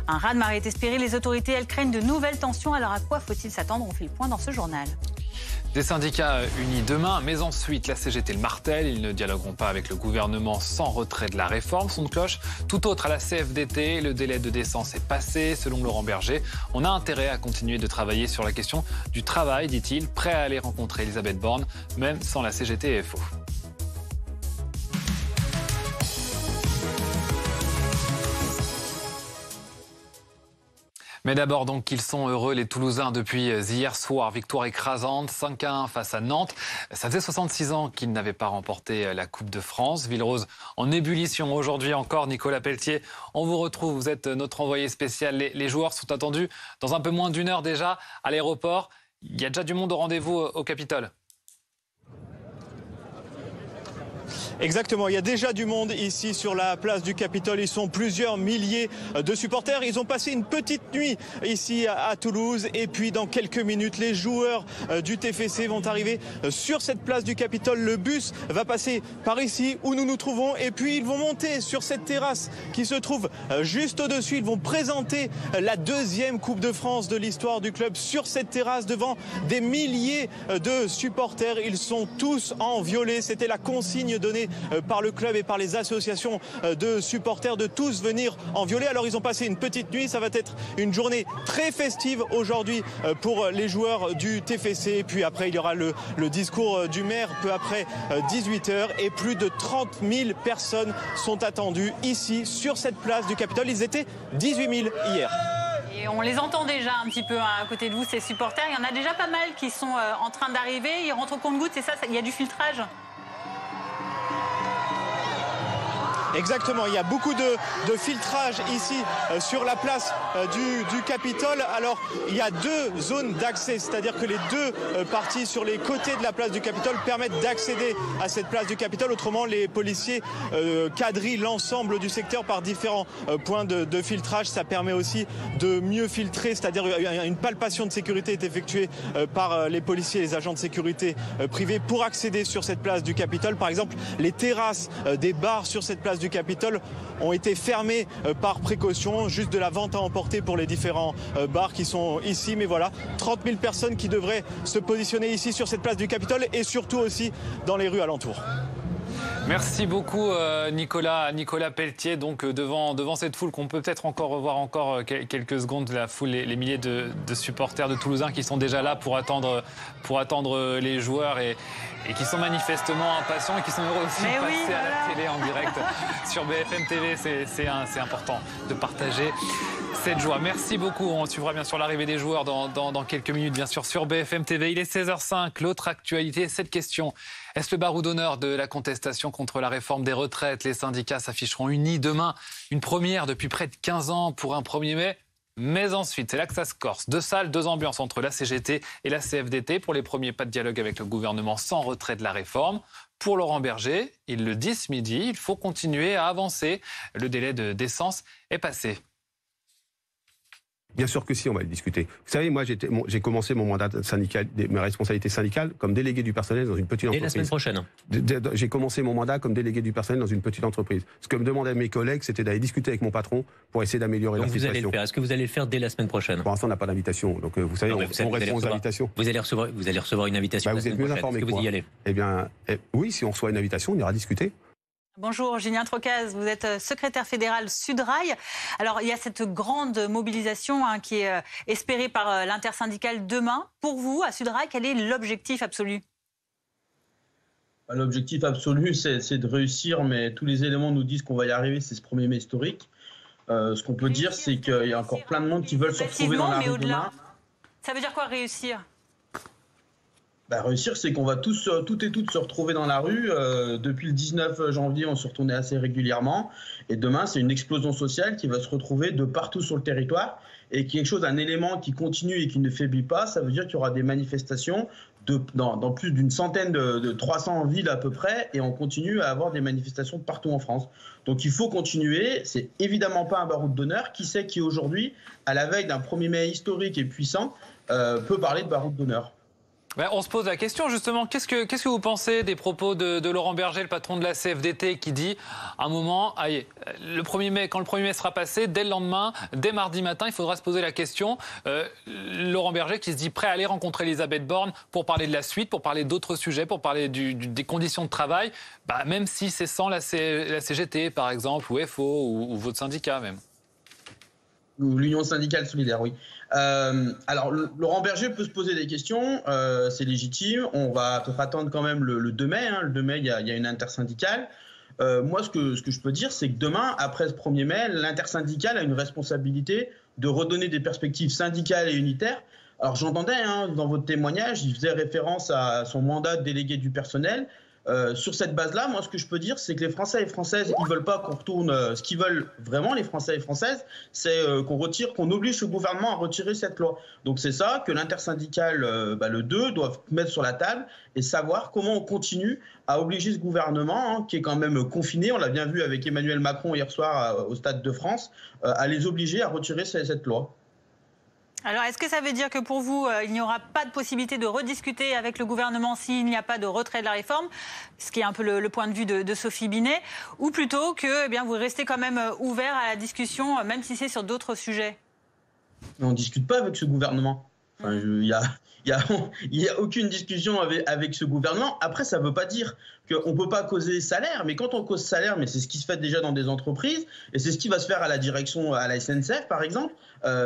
Un raz-de-marée est espéré. Les autorités, elles craignent de nouvelles tensions. Alors à quoi faut-il s'attendre? On fait le point dans ce journal. Des syndicats unis demain, mais ensuite la CGT le martèle. Ils ne dialogueront pas avec le gouvernement sans retrait de la réforme. Son de cloche tout autre à la CFDT. Le délai de décence est passé, selon Laurent Berger. On a intérêt à continuer de travailler sur la question du travail, dit-il, prêt à aller rencontrer Elisabeth Borne, même sans la CGT et FO. Mais d'abord, donc, qu'ils sont heureux, les Toulousains, depuis hier soir. Victoire écrasante, 5-1 face à Nantes. Ça faisait 66 ans qu'ils n'avaient pas remporté la Coupe de France. Villerose en ébullition aujourd'hui encore. Nicolas Pelletier, on vous retrouve. Vous êtes notre envoyé spécial. Les joueurs sont attendus dans un peu moins d'une heure déjà à l'aéroport. Il y a déjà du monde au rendez-vous au Capitole. Exactement, il y a déjà du monde ici sur la place du Capitole. Ils sont plusieurs milliers de supporters. Ils ont passé une petite nuit ici à Toulouse. Et puis dans quelques minutes, les joueurs du TFC vont arriver sur cette place du Capitole. Le bus va passer par ici où nous nous trouvons. Et puis ils vont monter sur cette terrasse qui se trouve juste au-dessus. Ils vont présenter la deuxième Coupe de France de l'histoire du club sur cette terrasse devant des milliers de supporters. Ils sont tous en violet. C'était la consigne donnée par le club et par les associations de supporters de tous venir en violet. Alors ils ont passé une petite nuit, ça va être une journée très festive aujourd'hui pour les joueurs du TFC. Puis après il y aura le discours du maire peu après 18h et plus de 30 000 personnes sont attendues ici sur cette place du Capitole. Ils étaient 18 000 hier. Et on les entend déjà un petit peu à côté de vous, ces supporters. Il y en a déjà pas mal qui sont en train d'arriver. Ils rentrent au compte-gouttes, c'est ça, il y a du filtrage? Exactement, il y a beaucoup de filtrage ici sur la place du Capitole. Alors il y a deux zones d'accès, c'est-à-dire que les deux parties sur les côtés de la place du Capitole permettent d'accéder à cette place du Capitole. Autrement, les policiers quadrillent l'ensemble du secteur par différents points de filtrage. Ça permet aussi de mieux filtrer, c'est-à-dire une palpation de sécurité est effectuée par les policiers et les agents de sécurité privés pour accéder sur cette place du Capitole. Par exemple, les terrasses des bars sur cette place du Capitole ont été fermés par précaution, juste de la vente à emporter pour les différents bars qui sont ici. Mais voilà, 30 000 personnes qui devraient se positionner ici sur cette place du Capitole et surtout aussi dans les rues alentours. Merci beaucoup Nicolas Pelletier, donc devant cette foule qu'on peut peut-être encore revoir quelques secondes, la foule, les milliers de supporters de Toulousains qui sont déjà là pour attendre les joueurs et qui sont manifestement impatients et qui sont heureux aussi de passer à la télé en direct sur BFM TV. C'est important de partager cette joie. Merci beaucoup. On suivra bien sûr l'arrivée des joueurs dans quelques minutes, bien sûr, sur BFM TV. Il est 16h05. L'autre actualité, cette question. Est-ce le baroud d'honneur de la contestation contre la réforme des retraites? Les syndicats s'afficheront unis demain. Une première depuis près de 15 ans pour un 1er mai. Mais ensuite, c'est là que ça se corse. Deux salles, deux ambiances entre la CGT et la CFDT. Pour les premiers pas de dialogue avec le gouvernement sans retrait de la réforme. Pour Laurent Berger, il le dit ce midi, il faut continuer à avancer. Le délai de décence est passé. Bien sûr que si, on va le discuter. Vous savez, moi, j'ai commencé mon mandat syndical, mes responsabilités syndicales, comme délégué du personnel dans une petite entreprise. Et la semaine prochaine. J'ai commencé mon mandat comme délégué du personnel dans une petite entreprise. Ce que me demandaient mes collègues, c'était d'aller discuter avec mon patron pour essayer d'améliorer la situation. Vous allez le faire. Est-ce que vous allez le faire dès la semaine prochaine? Pour l'instant, on n'a pas d'invitation. Donc, vous savez, on répond aux invitations. Vous allez recevoir une invitation la semaine prochaine. Est-ce que vous y allez? Eh bien, oui, si on reçoit une invitation, on ira discuter. Bonjour, Julien Trocaz, vous êtes secrétaire fédéral Sudrail. Alors, il y a cette grande mobilisation qui est espérée par l'intersyndicale demain. Pour vous, à Sudrail, quel est l'objectif absolu? L'objectif absolu, c'est de réussir, mais tous les éléments nous disent qu'on va y arriver, c'est ce 1er mai historique. Ce qu'on peut dire, c'est qu'il y a encore plein de monde qui veulent se retrouver dans la rue demain. Ça veut dire quoi, réussir? Réussir, c'est qu'on va toutes et toutes se retrouver dans la rue. Depuis le 19 janvier, on se retournait assez régulièrement. Et demain, c'est une explosion sociale qui va se retrouver de partout sur le territoire. Et quelque chose, un élément qui continue et qui ne faiblit pas, ça veut dire qu'il y aura des manifestations dans plus d'une centaine de 300 villes à peu près. Et on continue à avoir des manifestations partout en France. Donc il faut continuer. C'est évidemment pas un baroud d'honneur. Qui sait qui aujourd'hui, à la veille d'un 1er mai historique et puissant, peut parler de baroud d'honneur? On se pose la question justement, qu'est-ce que vous pensez des propos de Laurent Berger, le patron de la CFDT, qui dit à un moment, allez, quand le 1er mai sera passé, dès le lendemain, dès mardi matin, il faudra se poser la question. Laurent Berger qui se dit prêt à aller rencontrer Elisabeth Borne pour parler de la suite, pour parler d'autres sujets, pour parler des conditions de travail, même si c'est sans la CGT par exemple, ou FO, ou votre syndicat même. Ou l'Union syndicale solidaire, oui. Alors, Laurent Berger peut se poser des questions, c'est légitime. On va peut-être attendre quand même le 2 mai. Le 2 mai, il y a une intersyndicale. Moi, ce que je peux dire, c'est que demain, après ce 1er mai, l'intersyndicale a une responsabilité de redonner des perspectives syndicales et unitaires. Alors, j'entendais dans votre témoignage, il faisait référence à son mandat de délégué du personnel. Sur cette base-là, moi, ce que je peux dire, c'est que les Français et Françaises, ils veulent pas qu'on retourne. Ce qu'ils veulent vraiment, les Français et Françaises, c'est qu'on oblige le gouvernement à retirer cette loi. Donc c'est ça que l'intersyndicale, le 2, doivent mettre sur la table et savoir comment on continue à obliger ce gouvernement, qui est quand même confiné, on l'a bien vu avec Emmanuel Macron hier soir au Stade de France, à les obliger à retirer cette loi. Alors, est-ce que ça veut dire que pour vous, il n'y aura pas de possibilité de rediscuter avec le gouvernement s'il n'y a pas de retrait de la réforme, ce qui est un peu le point de vue de Sophie Binet, ou plutôt que vous restez quand même ouvert à la discussion, même si c'est sur d'autres sujets? On ne discute pas avec ce gouvernement. Il n'y a aucune discussion avec ce gouvernement. Après, ça ne veut pas dire qu'on ne peut pas causer salaire, mais quand on cause salaire, mais c'est ce qui se fait déjà dans des entreprises, et c'est ce qui va se faire à la direction, à la SNCF par exemple,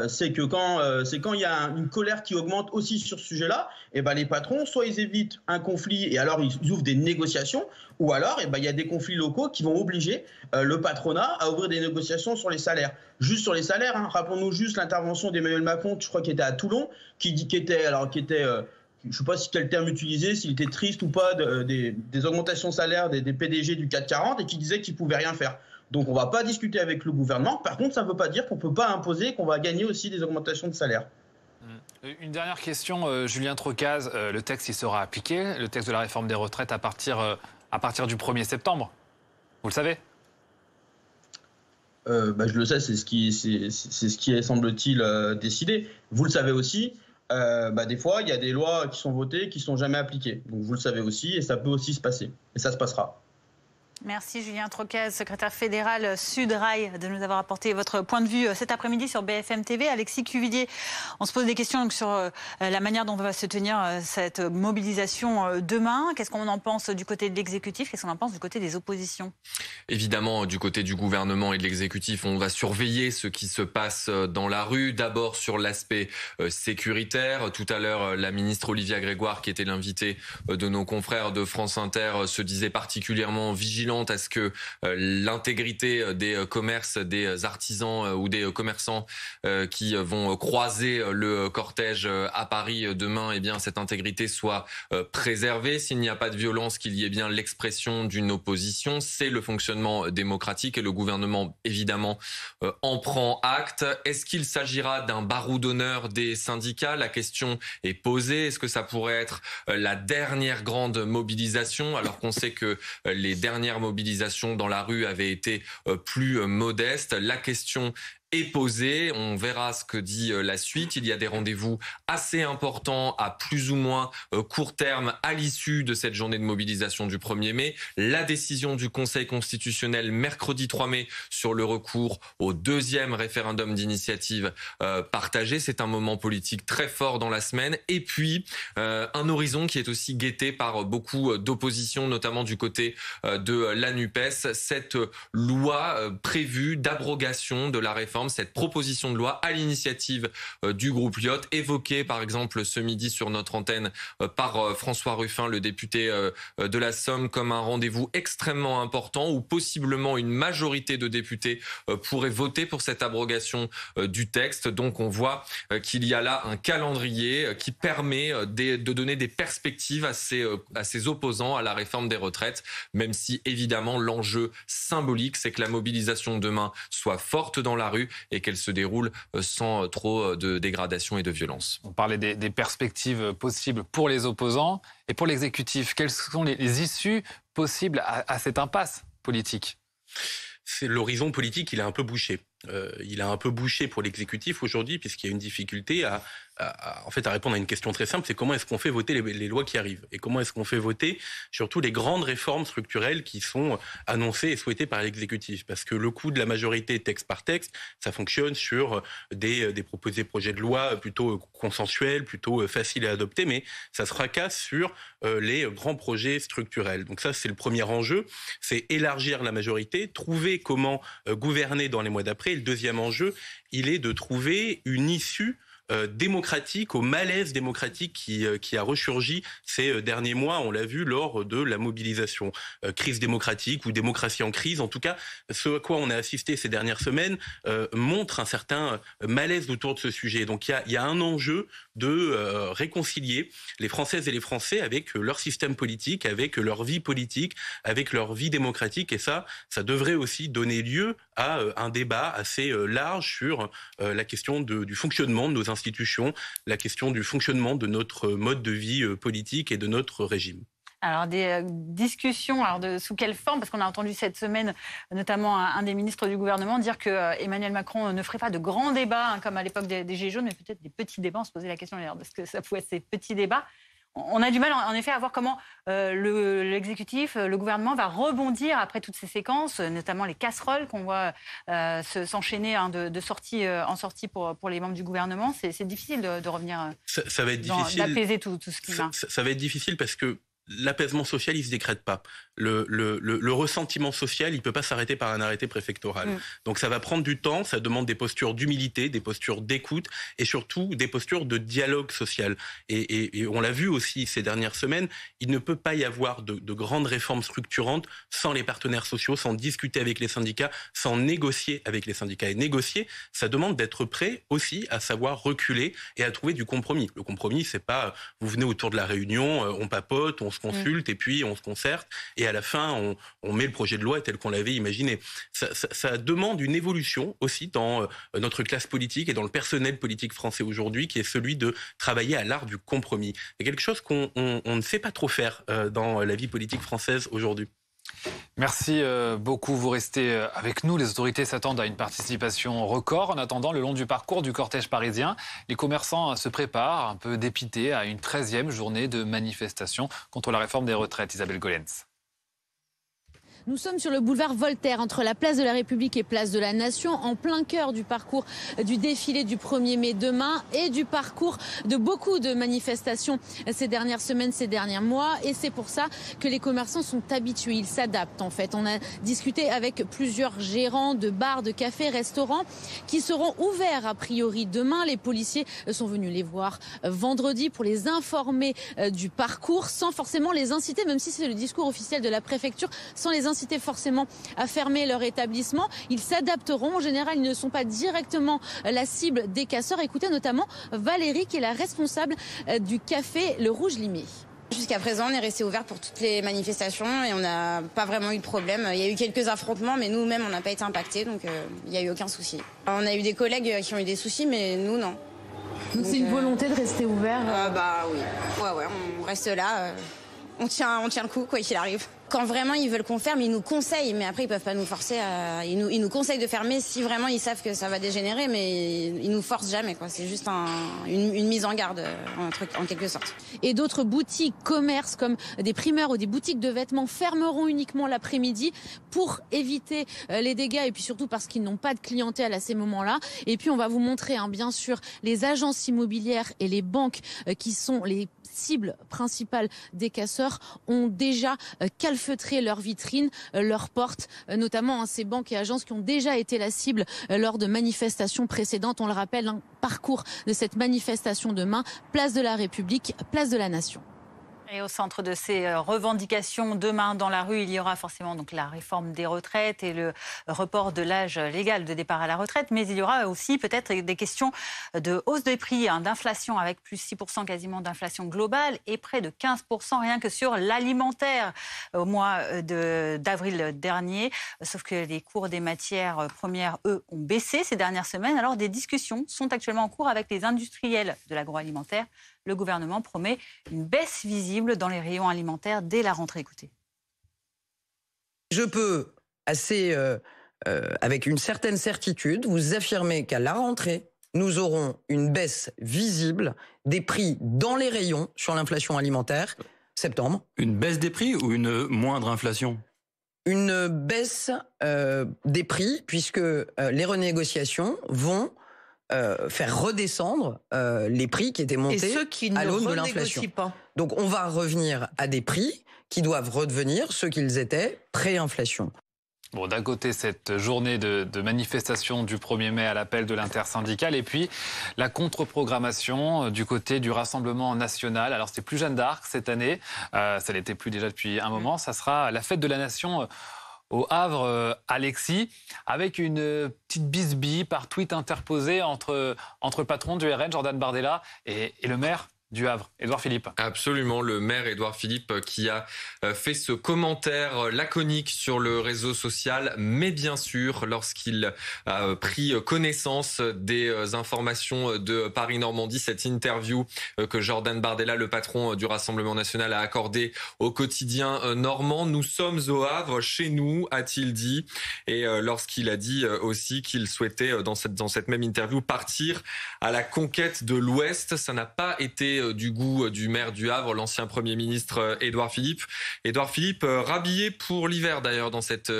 c'est quand il y a une colère qui augmente aussi sur ce sujet-là, et ben les patrons, soit ils évitent un conflit et alors ils ouvrent des négociations, ou alors il y a des conflits locaux qui vont obliger le patronat à ouvrir des négociations sur les salaires. Juste sur les salaires, hein, rappelons-nous juste l'intervention d'Emmanuel Macron, je crois qu'il était à Toulon, qui était je ne sais pas quel terme utiliser, s'il était triste ou pas des augmentations de salaire des PDG du CAC 40 et qui disait qu'il ne pouvait rien faire. Donc on ne va pas discuter avec le gouvernement. Par contre, ça ne veut pas dire qu'on ne peut pas imposer qu'on va gagner aussi des augmentations de salaire. Une dernière question, Julien Trocaz. Le texte il sera appliqué, le texte de la réforme des retraites à partir du 1er septembre. Vous le savez ? Je le sais, c'est ce qui est, semble-t-il, décidé. Vous le savez aussi. Des fois, il y a des lois qui sont votées qui ne sont jamais appliquées. Donc vous le savez aussi, et ça peut aussi se passer. Et ça se passera. Merci Julien Trocaz, secrétaire fédéral Sudrail, de nous avoir apporté votre point de vue cet après-midi sur BFM TV. Alexis Cuvillier, on se pose des questions donc, sur la manière dont va se tenir cette mobilisation demain. Qu'est-ce qu'on en pense du côté de l'exécutif? Qu'est-ce qu'on en pense du côté des oppositions? Évidemment, du côté du gouvernement et de l'exécutif, on va surveiller ce qui se passe dans la rue. D'abord sur l'aspect sécuritaire. Tout à l'heure, la ministre Olivia Grégoire, qui était l'invitée de nos confrères de France Inter, se disait particulièrement vigilante à ce que l'intégrité des commerces, des artisans ou des commerçants qui vont croiser le cortège à Paris demain, eh bien cette intégrité soit préservée. S'il n'y a pas de violence, qu'il y ait bien l'expression d'une opposition. C'est le fonctionnement démocratique et le gouvernement, évidemment, en prend acte. Est-ce qu'il s'agira d'un baroud d'honneur des syndicats? La question est posée. Est-ce que ça pourrait être la dernière grande mobilisation, alors qu'on sait que les dernières mobilisation dans la rue avait été plus modeste? La question est posée. On verra ce que dit la suite. Il y a des rendez-vous assez importants à plus ou moins court terme à l'issue de cette journée de mobilisation du 1er mai. La décision du Conseil constitutionnel mercredi 3 mai sur le recours au deuxième référendum d'initiative partagée. C'est un moment politique très fort dans la semaine. Et puis, un horizon qui est aussi guetté par beaucoup d'opposition, notamment du côté de la NUPES. Cette loi prévue d'abrogation de la réforme, cette proposition de loi à l'initiative du groupe Lyot, évoquée par exemple ce midi sur notre antenne par François Ruffin, le député de la Somme, comme un rendez-vous extrêmement important où possiblement une majorité de députés pourrait voter pour cette abrogation du texte. Donc on voit qu'il y a là un calendrier qui permet de donner des perspectives à ses opposants à la réforme des retraites, même si évidemment l'enjeu symbolique, c'est que la mobilisation demain soit forte dans la rue et qu'elle se déroule sans trop de dégradation et de violence. On parlait des perspectives possibles pour les opposants et pour l'exécutif. Quelles sont les issues possibles à cette impasse politique? C'est l'horizon politique, il est un peu bouché. Il est un peu bouché pour l'exécutif aujourd'hui, puisqu'il y a une difficulté à répondre à une question très simple, c'est comment est-ce qu'on fait voter les lois qui arrivent, et comment est-ce qu'on fait voter surtout les grandes réformes structurelles qui sont annoncées et souhaitées par l'exécutif, parce que le coup de la majorité texte par texte, ça fonctionne sur des projets de loi plutôt consensuels, plutôt faciles à adopter, mais ça se fracasse sur les grands projets structurels. Donc ça, c'est le premier enjeu, c'est élargir la majorité, trouver comment gouverner dans les mois d'après. Et le deuxième enjeu, il est de trouver une issue démocratique, au malaise démocratique qui a ressurgi ces derniers mois, on l'a vu lors de la mobilisation. Crise démocratique ou démocratie en crise, en tout cas, ce à quoi on a assisté ces dernières semaines montre un certain malaise autour de ce sujet. Donc il y a un enjeu de réconcilier les Françaises et les Français avec leur système politique, avec leur vie politique, avec leur vie démocratique, et ça devrait aussi donner lieu à un débat assez large sur la question du fonctionnement de nos institutions, la question du fonctionnement de notre mode de vie politique et de notre régime. Alors, des discussions, sous quelle forme? Parce qu'on a entendu cette semaine, notamment un des ministres du gouvernement, dire que Emmanuel Macron ne ferait pas de grands débats, comme à l'époque des Gilets jaunes, mais peut-être des petits débats. On se posait la question d'ailleurs de ce que ça pouvait être ces petits débats. On a du mal, en effet, à voir comment l'exécutif, le gouvernement va rebondir après toutes ces séquences, notamment les casseroles qu'on voit s'enchaîner de sortie en sortie pour les membres du gouvernement. C'est difficile de revenir, ça va être difficile, d'apaiser tout ce qui va. Ça va être difficile parce que l'apaisement social, il se décrète pas. Le ressentiment social, il peut pas s'arrêter par un arrêté préfectoral. Donc ça va prendre du temps, ça demande des postures d'humilité, des postures d'écoute et surtout des postures de dialogue social. Et on l'a vu aussi ces dernières semaines, il ne peut pas y avoir de grandes réformes structurantes sans les partenaires sociaux, sans discuter avec les syndicats, sans négocier avec les syndicats. Et négocier, ça demande d'être prêt aussi à savoir reculer et à trouver du compromis. Le compromis, c'est pas vous venez autour de la réunion, on papote, on se consulte et puis on se concerte et à la fin on met le projet de loi tel qu'on l'avait imaginé. Ça demande une évolution aussi dans notre classe politique et dans le personnel politique français aujourd'hui qui est celui de travailler à l'art du compromis. C'est quelque chose qu'on ne sait pas trop faire dans la vie politique française aujourd'hui. Merci beaucoup. Vous restez avec nous. Les autorités s'attendent à une participation record. En attendant, le long du parcours du cortège parisien, les commerçants se préparent, un peu dépités, à une 13e journée de manifestation contre la réforme des retraites. Isabelle Golens. Nous sommes sur le boulevard Voltaire, entre la place de la République et place de la Nation, en plein cœur du parcours du défilé du 1er mai demain et du parcours de beaucoup de manifestations ces dernières semaines, ces derniers mois. Et c'est pour ça que les commerçants sont habitués, ils s'adaptent en fait. On a discuté avec plusieurs gérants de bars, de cafés, restaurants qui seront ouverts a priori demain. Les policiers sont venus les voir vendredi pour les informer du parcours sans forcément les inciter, même si c'est le discours officiel de la préfecture, sans les inciter forcément à fermer leur établissement. Ils s'adapteront. En général, ils ne sont pas directement la cible des casseurs. Écoutez notamment Valérie, qui est la responsable du café Le Rouge Limé. Jusqu'à présent, on est resté ouvert pour toutes les manifestations et on n'a pas vraiment eu de problème. Il y a eu quelques affrontements, mais nous-mêmes, on n'a pas été impactés, donc il n'y a eu aucun souci. On a eu des collègues qui ont eu des soucis, mais nous, non. Donc c'est une volonté de rester ouvert Bah oui. Ouais, on reste là. On tient le coup, quoi qu'il arrive. Quand vraiment ils veulent qu'on ferme, ils nous conseillent, mais après ils peuvent pas nous forcer à... Ils nous conseillent de fermer si vraiment ils savent que ça va dégénérer, mais ils nous forcent jamais, quoi. C'est juste une mise en garde, en quelque sorte. Et d'autres boutiques, commerces comme des primeurs ou des boutiques de vêtements fermeront uniquement l'après-midi pour éviter les dégâts et puis surtout parce qu'ils n'ont pas de clientèle à ces moments-là. Et puis on va vous montrer, bien sûr, les agences immobilières et les banques qui sont les cibles principales des casseurs ont déjà calfeutré leurs vitrines, leurs portes, notamment ces banques et agences qui ont déjà été la cible lors de manifestations précédentes. On le rappelle, un parcours de cette manifestation demain, place de la République, place de la Nation. Et au centre de ces revendications, demain dans la rue, il y aura forcément donc la réforme des retraites et le report de l'âge légal de départ à la retraite. Mais il y aura aussi peut-être des questions de hausse des prix, d'inflation avec plus 6% quasiment d'inflation globale et près de 15% rien que sur l'alimentaire au mois d'avril dernier. Sauf que les cours des matières premières, eux, ont baissé ces dernières semaines. Alors des discussions sont actuellement en cours avec les industriels de l'agroalimentaire. Le gouvernement promet une baisse visible dans les rayons alimentaires dès la rentrée. Écoutez. Je peux avec une certaine certitude, vous affirmer qu'à la rentrée, nous aurons une baisse visible des prix dans les rayons sur l'inflation alimentaire, septembre. Une baisse des prix ou une moindre inflation ? Une baisse des prix, puisque les renégociations vont faire redescendre les prix qui étaient montés à l'aune de l'inflation. Donc on va revenir à des prix qui doivent redevenir ce qu'ils étaient pré-inflation. Bon, d'un côté, cette journée de manifestation du 1er mai à l'appel de l'intersyndicale et puis la contre-programmation du côté du Rassemblement national. Alors, c'était plus Jeanne d'Arc cette année, ça l'était plus déjà depuis un moment. Ça sera la fête de la Nation au Havre, Alexis, avec une petite bisbille par tweet interposé entre le patron du RN, Jordan Bardella, et le maire du Havre, Édouard Philippe. Absolument, le maire Édouard Philippe qui a fait ce commentaire laconique sur le réseau social, mais bien sûr, lorsqu'il a pris connaissance des informations de Paris-Normandie, cette interview que Jordan Bardella, le patron du Rassemblement national, a accordée au quotidien normand. Nous sommes au Havre, chez nous, a-t-il dit. Et lorsqu'il a dit aussi qu'il souhaitait, dans cette même interview, partir à la conquête de l'Ouest, ça n'a pas été du goût du maire du Havre, l'ancien Premier ministre Édouard Philippe. Édouard Philippe, rhabillé pour l'hiver d'ailleurs dans cette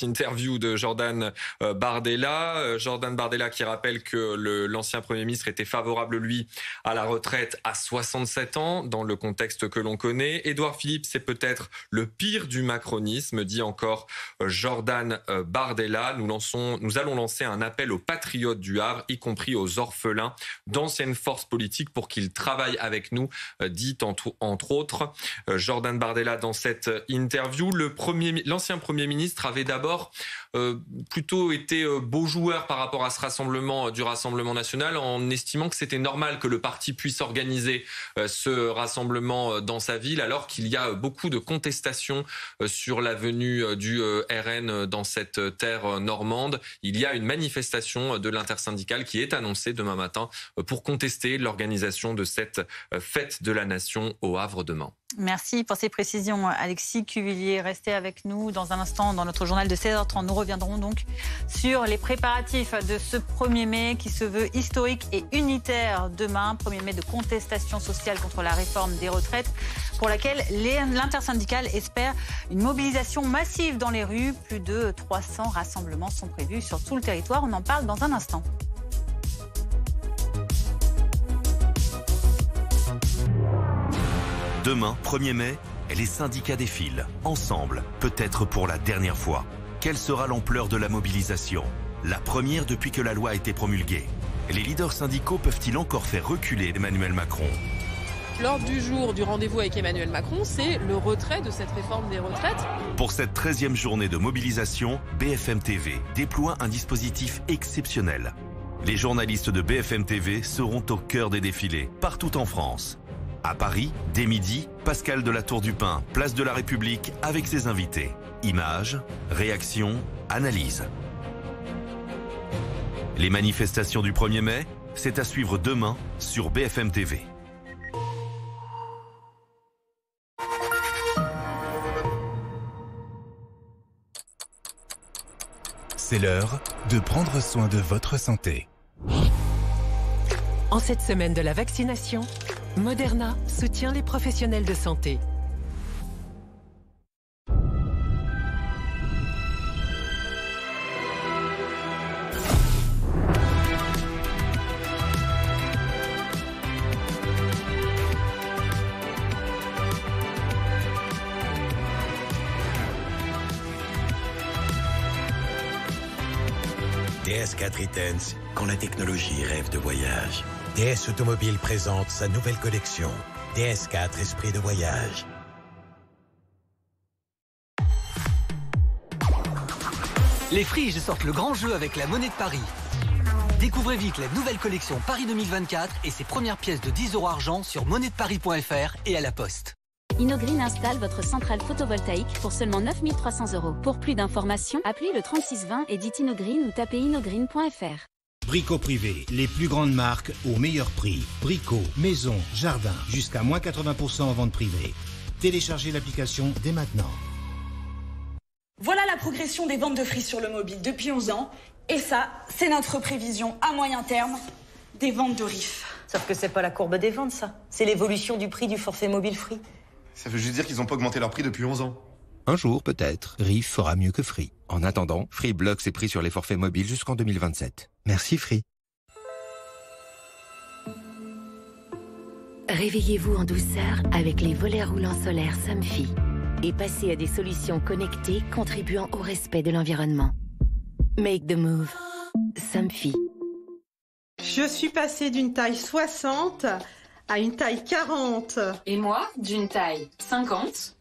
interview de Jordan Bardella. Jordan Bardella qui rappelle que l'ancien Premier ministre était favorable, lui, à la retraite à 67 ans, dans le contexte que l'on connaît. Édouard Philippe, c'est peut-être le pire du macronisme, dit encore Jordan Bardella. Nous allons lancer un appel aux patriotes du Havre, y compris aux orphelins d'anciennes forces politiques, pour qu'ils travaillent avec nous, dit entre autres Jordan Bardella dans cette interview. L'ancien Premier ministre avait d'abord plutôt été beau joueur par rapport à ce rassemblement du Rassemblement national, en estimant que c'était normal que le parti puisse organiser ce rassemblement dans sa ville, alors qu'il y a beaucoup de contestations sur la venue du RN dans cette terre normande. Il y a une manifestation de l'intersyndicale qui est annoncée demain matin pour contester l'organisation de cette fête de la nation au Havre demain. Merci pour ces précisions, Alexis Cuvillier. Restez avec nous dans un instant dans notre journal de 16h30. Nous reviendrons donc sur les préparatifs de ce 1er mai qui se veut historique et unitaire demain. 1er mai de contestation sociale contre la réforme des retraites pour laquelle l'intersyndicale espère une mobilisation massive dans les rues. Plus de 300 rassemblements sont prévus sur tout le territoire. On en parle dans un instant. Demain, 1er mai, les syndicats défilent, ensemble, peut-être pour la dernière fois. Quelle sera l'ampleur de la mobilisation? La première depuis que la loi a été promulguée. Les leaders syndicaux peuvent-ils encore faire reculer Emmanuel Macron? L'ordre du jour du rendez-vous avec Emmanuel Macron, c'est le retrait de cette réforme des retraites. Pour cette 13e journée de mobilisation, BFM TV déploie un dispositif exceptionnel. Les journalistes de BFM TV seront au cœur des défilés, partout en France. À Paris, dès midi, Pascal de la Tour du Pin, place de la République, avec ses invités. Images, réactions, analyses. Les manifestations du 1er mai, c'est à suivre demain sur BFM TV. C'est l'heure de prendre soin de votre santé. En cette semaine de la vaccination, Moderna soutient les professionnels de santé. DS4 Intense, quand la technologie rêve de voyage. DS Automobile présente sa nouvelle collection, DS4 Esprit de voyage. Les Friges sortent le grand jeu avec la monnaie de Paris. Découvrez vite la nouvelle collection Paris 2024 et ses premières pièces de 10 € argent sur monnaiedeparis.fr et à la poste. Inogreen installe votre centrale photovoltaïque pour seulement 9 300 €. Pour plus d'informations, appelez le 3620 et dites Inogreen ou tapez inogreen.fr. Brico Privé, les plus grandes marques au meilleur prix. Brico, maison, jardin, jusqu'à moins 80% en vente privée. Téléchargez l'application dès maintenant. Voilà la progression des ventes de Free sur le mobile depuis 11 ans. Et ça, c'est notre prévision à moyen terme des ventes de RIF. Sauf que c'est pas la courbe des ventes, ça. C'est l'évolution du prix du forfait mobile Free. Ça veut juste dire qu'ils n'ont pas augmenté leur prix depuis 11 ans. Un jour, peut-être, RIF fera mieux que Free. En attendant, Free bloque ses prix sur les forfaits mobiles jusqu'en 2027. Merci Free. Réveillez-vous en douceur avec les volets roulants solaires Somfy et passez à des solutions connectées contribuant au respect de l'environnement. Make the move. Somfy. Je suis passée d'une taille 60 à une taille 40. Et moi, d'une taille 50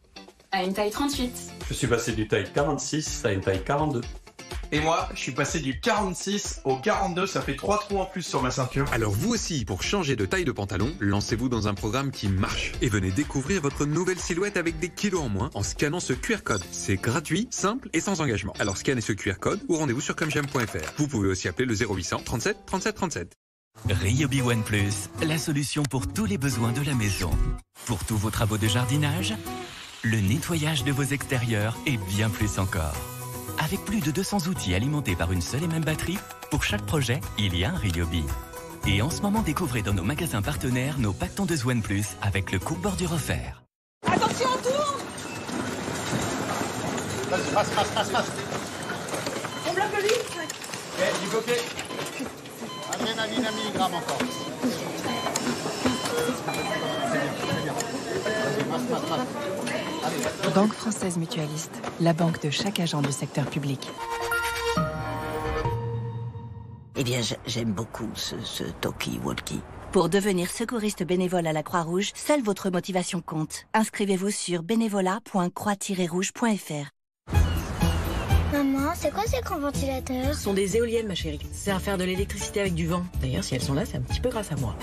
à une taille 38. Je suis passé du taille 46 à une taille 42. Et moi, je suis passé du 46 au 42, ça fait 3 trous en plus sur ma ceinture. Alors vous aussi, pour changer de taille de pantalon, lancez-vous dans un programme qui marche. Et venez découvrir votre nouvelle silhouette avec des kilos en moins en scannant ce QR code. C'est gratuit, simple et sans engagement. Alors scannez ce QR code ou rendez-vous sur comgem.fr. Vous pouvez aussi appeler le 0800 37 37 37. Ryobi One Plus, la solution pour tous les besoins de la maison. Pour tous vos travaux de jardinage, le nettoyage de vos extérieurs et bien plus encore. Avec plus de 200 outils alimentés par une seule et même batterie, pour chaque projet, il y a un Ryobi. Et en ce moment, découvrez dans nos magasins partenaires nos packs tondeuse One Plus avec le coupe-bordure offert. Attention, on tourne. Vas-y, passe. On bloque le 8. Ok, du bloqué. Adrénaline 1 milligramme encore. Banque française mutualiste, la banque de chaque agent du secteur public. Eh bien, j'aime beaucoup ce talkie-walkie. Pour devenir secouriste bénévole à la Croix-Rouge, seule votre motivation compte. Inscrivez-vous sur bénévolat.croix-rouge.fr. Maman, c'est quoi ces grands ventilateurs? Ce sont des éoliennes, ma chérie. Ça sert à faire de l'électricité avec du vent. D'ailleurs, si elles sont là, c'est un petit peu grâce à moi.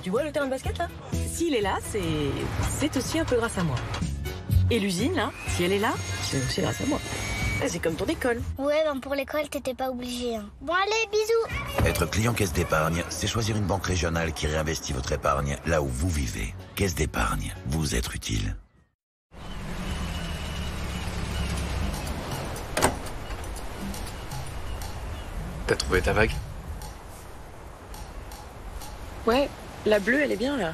Tu vois le terrain de basket, là? S'il est là, c'est aussi un peu grâce à moi. Et l'usine, là, si elle est là, c'est aussi grâce à moi. C'est comme ton école. Ouais, ben pour l'école, t'étais pas obligé. Hein. Bon, allez, bisous. Être client Caisse d'épargne, c'est choisir une banque régionale qui réinvestit votre épargne là où vous vivez. Caisse d'épargne, vous être utile. T'as trouvé ta vague? Ouais, la bleue, elle est bien, là.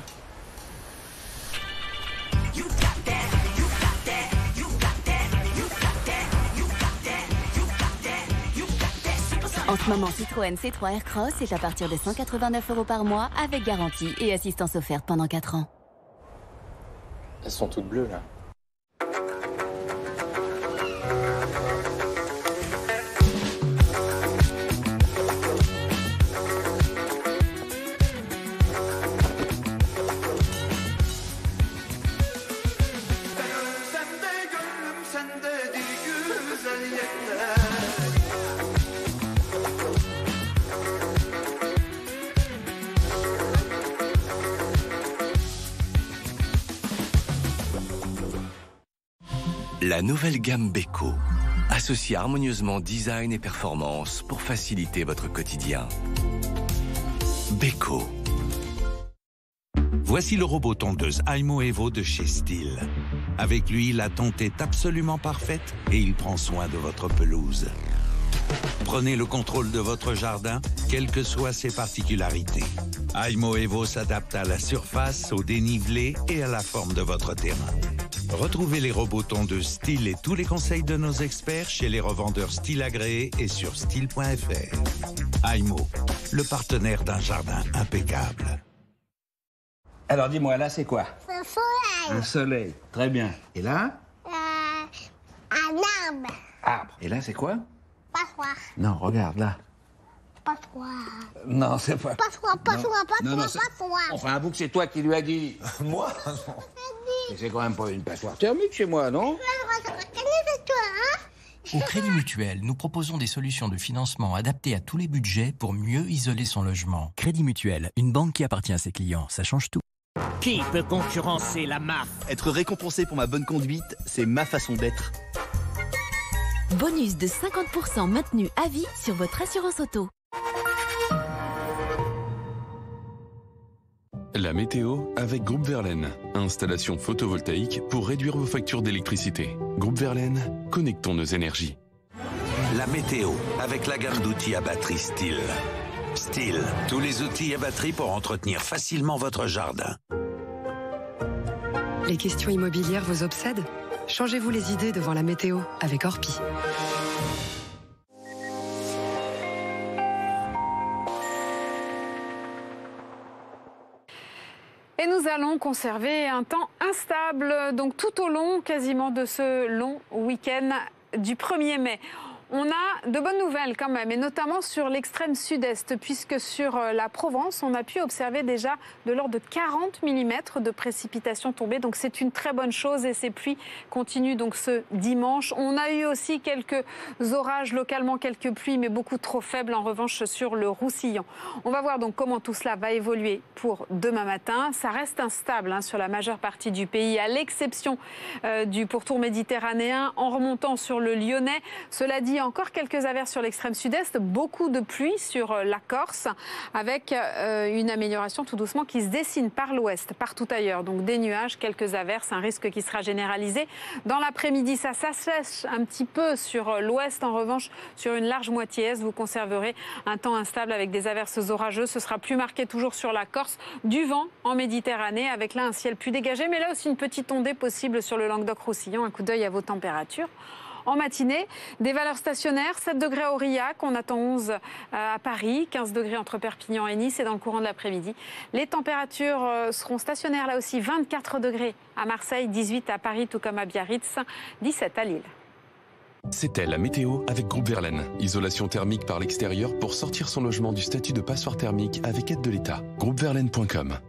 En ce moment, Citroën C3 Aircross est à partir de 189 € par mois avec garantie et assistance offerte pendant 4 ans. Elles sont toutes bleues, là. La nouvelle gamme Beko associe harmonieusement design et performance pour faciliter votre quotidien. Beko. Voici le robot tondeuse Aimo Evo de chez Stihl. Avec lui, la tonte est absolument parfaite et il prend soin de votre pelouse. Prenez le contrôle de votre jardin, quelles que soient ses particularités. Aimo Evo s'adapte à la surface, au dénivelé et à la forme de votre terrain. Retrouvez les robots tondeuses Stihl et tous les conseils de nos experts chez les revendeurs Stihl agréés et sur stihl.fr. Aimo, le partenaire d'un jardin impeccable. Alors dis-moi, là c'est quoi? Un soleil. Un soleil, très bien. Et là? Un arbre. Arbre. Et là c'est quoi? Passoire. Non, regarde là. Passoire. Non, c'est pas... Passoire. Enfin, avoue que c'est toi qui lui as dit. Moi? Mais c'est quand même pas une passoire thermique chez moi, non? Au Crédit Mutuel, nous proposons des solutions de financement adaptées à tous les budgets pour mieux isoler son logement. Crédit Mutuel, une banque qui appartient à ses clients, ça change tout. Qui peut concurrencer la MAF? Être récompensé pour ma bonne conduite, c'est ma façon d'être. Bonus de 50% maintenu à vie sur votre assurance auto. La météo avec Groupe Verlaine. Installation photovoltaïque pour réduire vos factures d'électricité. Groupe Verlaine, connectons nos énergies. La météo avec la gamme d'outils à batterie Stihl. Stihl, tous les outils à batterie pour entretenir facilement votre jardin. Les questions immobilières vous obsèdent? Changez-vous les idées devant la météo avec Orpi. Et nous allons conserver un temps instable, donc tout au long quasiment de ce long week-end du 1er mai. On a de bonnes nouvelles quand même, et notamment sur l'extrême sud-est, puisque sur la Provence, on a pu observer déjà de l'ordre de 40 mm de précipitations tombées. Donc c'est une très bonne chose et ces pluies continuent donc ce dimanche. On a eu aussi quelques orages localement, quelques pluies, mais beaucoup trop faibles en revanche sur le Roussillon. On va voir donc comment tout cela va évoluer pour demain matin. Ça reste instable sur la majeure partie du pays, à l'exception du pourtour méditerranéen, en remontant sur le Lyonnais. Cela dit, puis encore quelques averses sur l'extrême sud-est, beaucoup de pluie sur la Corse, avec une amélioration tout doucement qui se dessine par l'ouest, partout ailleurs. Donc des nuages, quelques averses, un risque qui sera généralisé. Dans l'après-midi, ça s'assèche un petit peu sur l'ouest. En revanche, sur une large moitié est, vous conserverez un temps instable avec des averses orageuses. Ce sera plus marqué toujours sur la Corse. Du vent en Méditerranée, avec là un ciel plus dégagé, mais là aussi une petite ondée possible sur le Languedoc-Roussillon. Un coup d'œil à vos températures. En matinée, des valeurs stationnaires, 7 degrés à Aurillac, on attend 11 à Paris, 15 degrés entre Perpignan et Nice, et dans le courant de l'après-midi, les températures seront stationnaires là aussi, 24 degrés à Marseille, 18 à Paris, tout comme à Biarritz, 17 à Lille. C'était la météo avec Groupe Verlaine. Isolation thermique par l'extérieur pour sortir son logement du statut de passoire thermique avec aide de l'État. Groupeverlaine.com.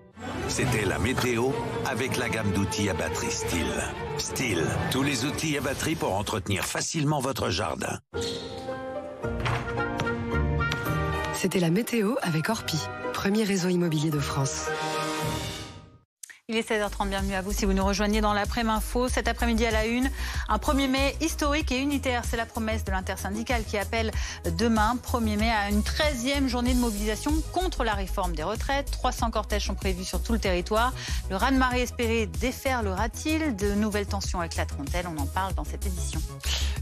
C'était la météo avec la gamme d'outils à batterie Stihl. Stihl, tous les outils à batterie pour entretenir facilement votre jardin. C'était la météo avec Orpi, premier réseau immobilier de France. Il est 16h30, bienvenue à vous si vous nous rejoignez dans l'après-midi info. Cet après-midi à la une, un 1er mai historique et unitaire. C'est la promesse de l'intersyndicale qui appelle demain, 1er mai, à une 13e journée de mobilisation contre la réforme des retraites. 300 cortèges sont prévus sur tout le territoire. Le raz-de-marée espéré déferlera-t-il? De nouvelles tensions éclateront-elles? On en parle dans cette édition.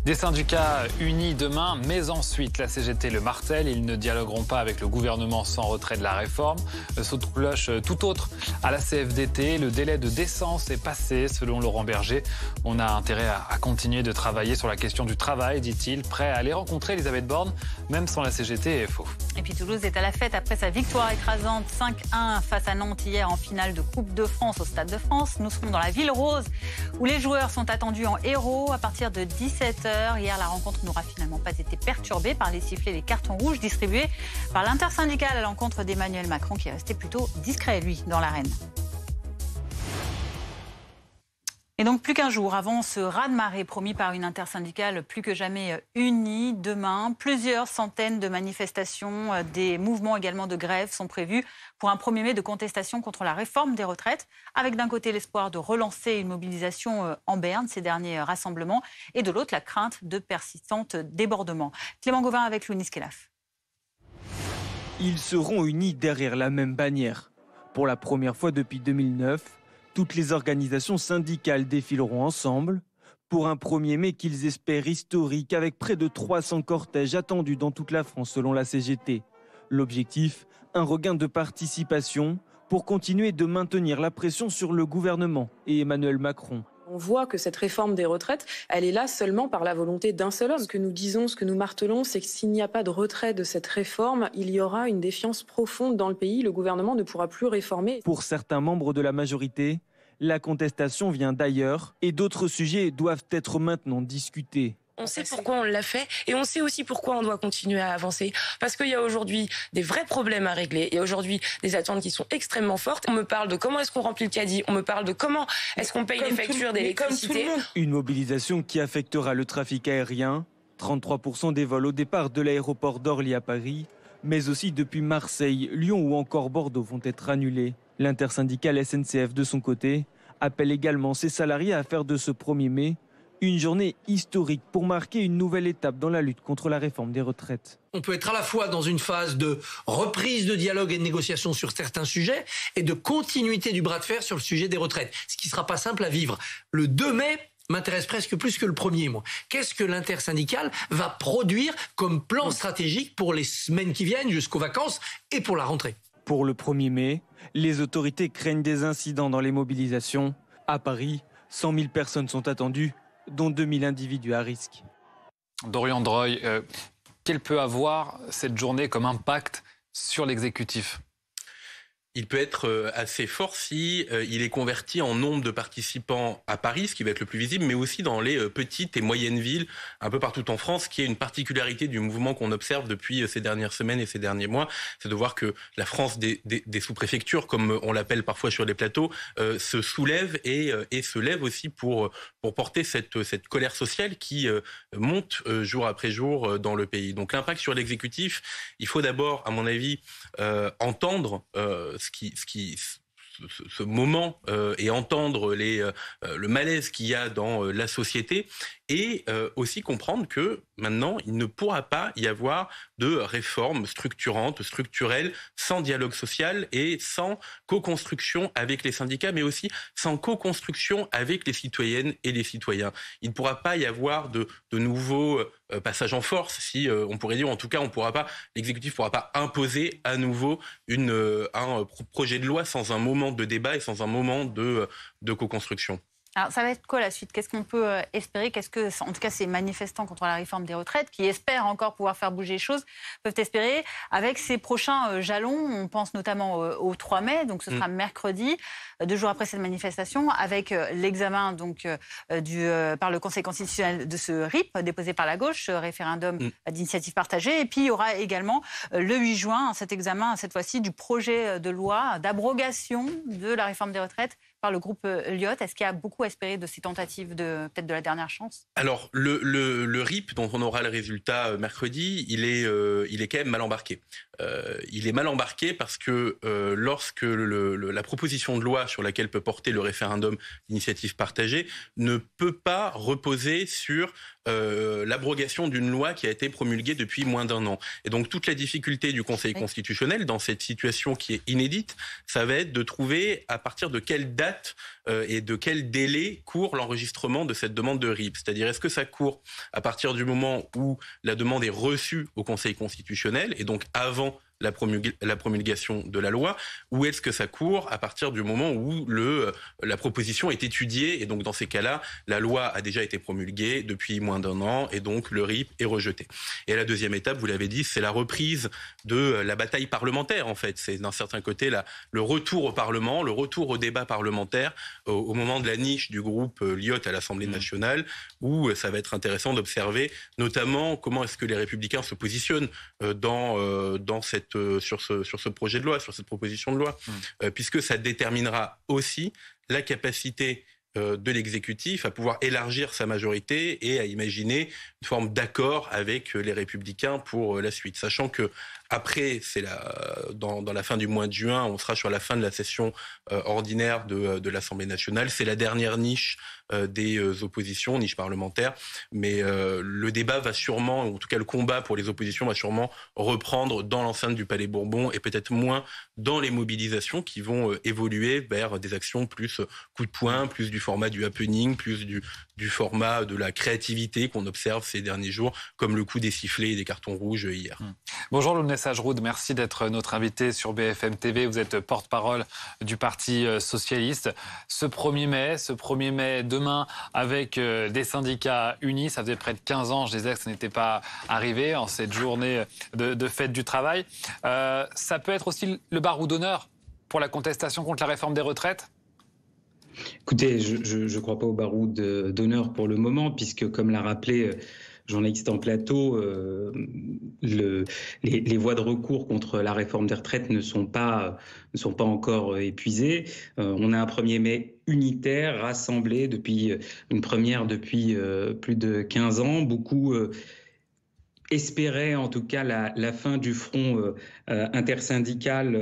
Des syndicats unis demain, mais ensuite la CGT le martèle. Ils ne dialogueront pas avec le gouvernement sans retrait de la réforme. Saute cloche tout autre à la CFDT. Le délai de décence est passé, selon Laurent Berger. On a intérêt à continuer de travailler sur la question du travail, dit-il. Prêt à aller rencontrer Elisabeth Borne, même sans la CGT et FO. Et puis Toulouse est à la fête après sa victoire écrasante 5-1 face à Nantes hier en finale de Coupe de France au Stade de France. Nous serons dans la Ville Rose où les joueurs sont attendus en héros à partir de 17h. Hier, la rencontre n'aura finalement pas été perturbée par les sifflets et les cartons rouges distribués par l'intersyndicale à l'encontre d'Emmanuel Macron qui est resté plutôt discret, lui, dans l'arène. Et donc plus qu'un jour avant ce raz-de-marée promis par une intersyndicale plus que jamais unie, demain, plusieurs centaines de manifestations, des mouvements également de grève sont prévus pour un 1er mai de contestation contre la réforme des retraites, avec d'un côté l'espoir de relancer une mobilisation en berne, ces derniers rassemblements, et de l'autre la crainte de persistants débordements. Clément Gauvin avec Lounis Kelaf. Ils seront unis derrière la même bannière. Pour la première fois depuis 2009, toutes les organisations syndicales défileront ensemble pour un 1er mai qu'ils espèrent historique avec près de 300 cortèges attendus dans toute la France selon la CGT. L'objectif, un regain de participation pour continuer de maintenir la pression sur le gouvernement et Emmanuel Macron. On voit que cette réforme des retraites, elle est là seulement par la volonté d'un seul homme. Ce que nous disons, ce que nous martelons, c'est que s'il n'y a pas de retrait de cette réforme, il y aura une défiance profonde dans le pays. Le gouvernement ne pourra plus réformer. Pour certains membres de la majorité, la contestation vient d'ailleurs et d'autres sujets doivent être maintenant discutés. On sait pourquoi on l'a fait et on sait aussi pourquoi on doit continuer à avancer. Parce qu'il y a aujourd'hui des vrais problèmes à régler. Il y a aujourd'hui des attentes qui sont extrêmement fortes. On me parle de comment est-ce qu'on remplit le caddie. On me parle de comment est-ce qu'on paye les factures d'électricité. Une mobilisation qui affectera le trafic aérien. 33% des vols au départ de l'aéroport d'Orly à Paris. Mais aussi depuis Marseille, Lyon ou encore Bordeaux vont être annulés. L'intersyndicale SNCF de son côté appelle également ses salariés à faire de ce 1er mai une journée historique pour marquer une nouvelle étape dans la lutte contre la réforme des retraites. On peut être à la fois dans une phase de reprise de dialogue et de négociation sur certains sujets et de continuité du bras de fer sur le sujet des retraites, ce qui ne sera pas simple à vivre. Le 2 mai m'intéresse presque plus que le 1er, moi. Qu'est-ce que l'intersyndicale va produire comme plan stratégique pour les semaines qui viennent jusqu'aux vacances et pour la rentrée? Pour le 1er mai, les autorités craignent des incidents dans les mobilisations. À Paris, 100 000 personnes sont attendues, dont 2000 individus à risque. Dorian Droy, quel peut avoir cette journée comme impact sur l'exécutif ? Il peut être assez fort si il est converti en nombre de participants à Paris, ce qui va être le plus visible, mais aussi dans les petites et moyennes villes un peu partout en France, qui est une particularité du mouvement qu'on observe depuis ces dernières semaines et ces derniers mois, c'est de voir que la France des sous-préfectures, comme on l'appelle parfois sur les plateaux, se soulève et se lève aussi pour porter cette colère sociale qui monte jour après jour dans le pays. Donc l'impact sur l'exécutif, il faut d'abord, à mon avis, entendre ce moment et entendre le malaise qu'il y a dans la société et aussi comprendre que maintenant, il ne pourra pas y avoir de réformes structurantes, structurelles, sans dialogue social et sans co-construction avec les syndicats, mais aussi sans co-construction avec les citoyennes et les citoyens. Il ne pourra pas y avoir de nouveaux passages en force, si on pourrait dire, en tout cas, l'exécutif ne pourra pas imposer à nouveau un projet de loi sans un moment de débat et sans un moment de co-construction. Alors, ça va être quoi la suite? Qu'est-ce qu'on peut espérer? Qu'est-ce que, en tout cas, ces manifestants contre la réforme des retraites, qui espèrent encore pouvoir faire bouger les choses, peuvent espérer avec ces prochains jalons? On pense notamment au 3 mai, donc ce sera mercredi, 2 jours après cette manifestation, avec l'examen donc par le Conseil constitutionnel de ce RIP déposé par la gauche, référendum d'initiative partagée. Et puis, il y aura également le 8 juin, cet examen, cette fois-ci, du projet de loi d'abrogation de la réforme des retraites par le groupe Lyot. Est-ce qu'il y a beaucoup à espérer de ces tentatives peut-être de la dernière chance? Alors, le RIP, dont on aura le résultat mercredi, il est quand même mal embarqué. Il est mal embarqué parce que lorsque la proposition de loi sur laquelle peut porter le référendum d'initiative partagée ne peut pas reposer sur l'abrogation d'une loi qui a été promulguée depuis moins d'1 an. Et donc toute la difficulté du Conseil constitutionnel dans cette situation qui est inédite, ça va être de trouver à partir de quelle date et de quel délai court l'enregistrement de cette demande de RIP. C'est-à-dire, est-ce que ça court à partir du moment où la demande est reçue au Conseil constitutionnel, et donc avant la promulgation de la loi, ou est-ce que ça court à partir du moment où la proposition est étudiée, et donc dans ces cas-là, la loi a déjà été promulguée depuis moins d'1 an, et donc le RIP est rejeté. Et la deuxième étape, vous l'avez dit, c'est la reprise de la bataille parlementaire, en fait. C'est d'un certain côté le retour au Parlement, le retour au débat parlementaire, au moment de la niche du groupe Lyot à l'Assemblée nationale, où ça va être intéressant d'observer notamment comment est-ce que les Républicains se positionnent sur ce projet de loi, sur cette proposition de loi, puisque ça déterminera aussi la capacité de l'exécutif à pouvoir élargir sa majorité et à imaginer une forme d'accord avec les Républicains pour la suite. Sachant que après, dans la fin du mois de juin, on sera sur la fin de la session ordinaire de l'Assemblée nationale. C'est la dernière niche des oppositions, niche parlementaire. Mais le débat va sûrement, en tout cas le combat pour les oppositions va sûrement reprendre dans l'enceinte du Palais Bourbon et peut-être moins dans les mobilisations qui vont évoluer vers des actions plus coup de poing, plus du format du happening, plus du format de la créativité qu'on observe ces derniers jours, comme le coup des sifflets et des cartons rouges hier. Bonjour Lounès Ajroud, merci d'être notre invité sur BFM TV. Vous êtes porte-parole du Parti socialiste. Ce 1er mai, demain, avec des syndicats unis, ça faisait près de 15 ans, je disais que ça n'était pas arrivé en cette journée de fête du travail. Ça peut être aussi le barreau d'honneur pour la contestation contre la réforme des retraites ? Écoutez, je ne crois pas au baroud d'honneur pour le moment, puisque comme l'a rappelé journaliste en plateau, les voies de recours contre la réforme des retraites ne sont pas encore épuisées. On a un 1er mai unitaire, rassemblé depuis plus de 15 ans. Beaucoup espéraient en tout cas la fin du front intersyndical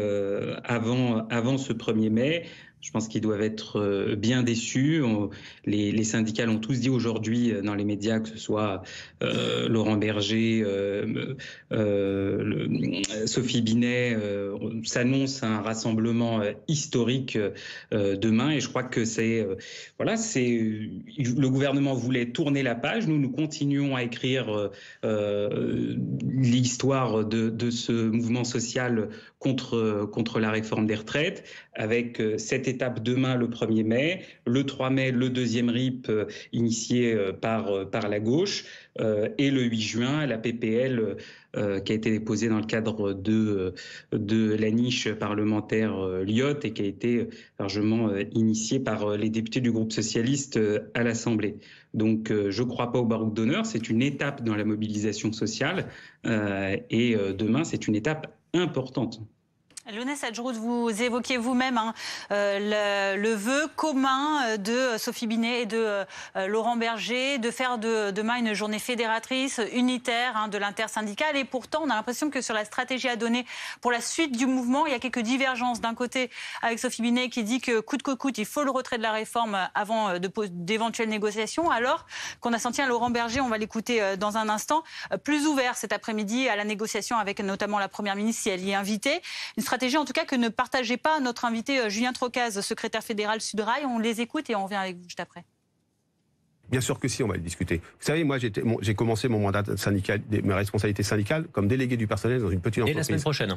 avant ce 1er mai. Je pense qu'ils doivent être bien déçus. Les syndicats l'ont tous dit aujourd'hui dans les médias, que ce soit Laurent Berger, Sophie Binet. S'annonce un rassemblement historique demain. Et je crois que le gouvernement voulait tourner la page. Nous continuons à écrire l'histoire de ce mouvement social contre la réforme des retraites, avec cette étape demain, le 1er mai, le 3 mai, le deuxième RIP initié par la gauche, et le 8 juin, la PPL qui a été déposée dans le cadre de la niche parlementaire Lyot et qui a été largement initiée par les députés du groupe socialiste à l'Assemblée. Donc je ne crois pas au baroud d'honneur, c'est une étape dans la mobilisation sociale et demain c'est une étape importante. Lounès Adjroud, vous évoquiez vous-même le vœu commun de Sophie Binet et de Laurent Berger de faire de demain une journée fédératrice, unitaire de l'intersyndicale. Et pourtant, on a l'impression que sur la stratégie à donner pour la suite du mouvement, il y a quelques divergences. D'un côté, avec Sophie Binet qui dit que coûte que coûte, il faut le retrait de la réforme avant d'éventuelles négociations, alors qu'on a senti un Laurent Berger, on va l'écouter dans un instant, plus ouvert cet après-midi à la négociation avec notamment la Première ministre si elle y est invitée. Une stratégie en tout cas que ne partageait pas notre invité Julien Trocaz, secrétaire fédéral Sudrail. On les écoute et on revient avec vous juste après. Bien sûr que si, on va le discuter. Vous savez, moi, j'ai commencé mon mandat syndical, mes responsabilités syndicales, comme délégué du personnel dans une petite entreprise. Et la semaine prochaine.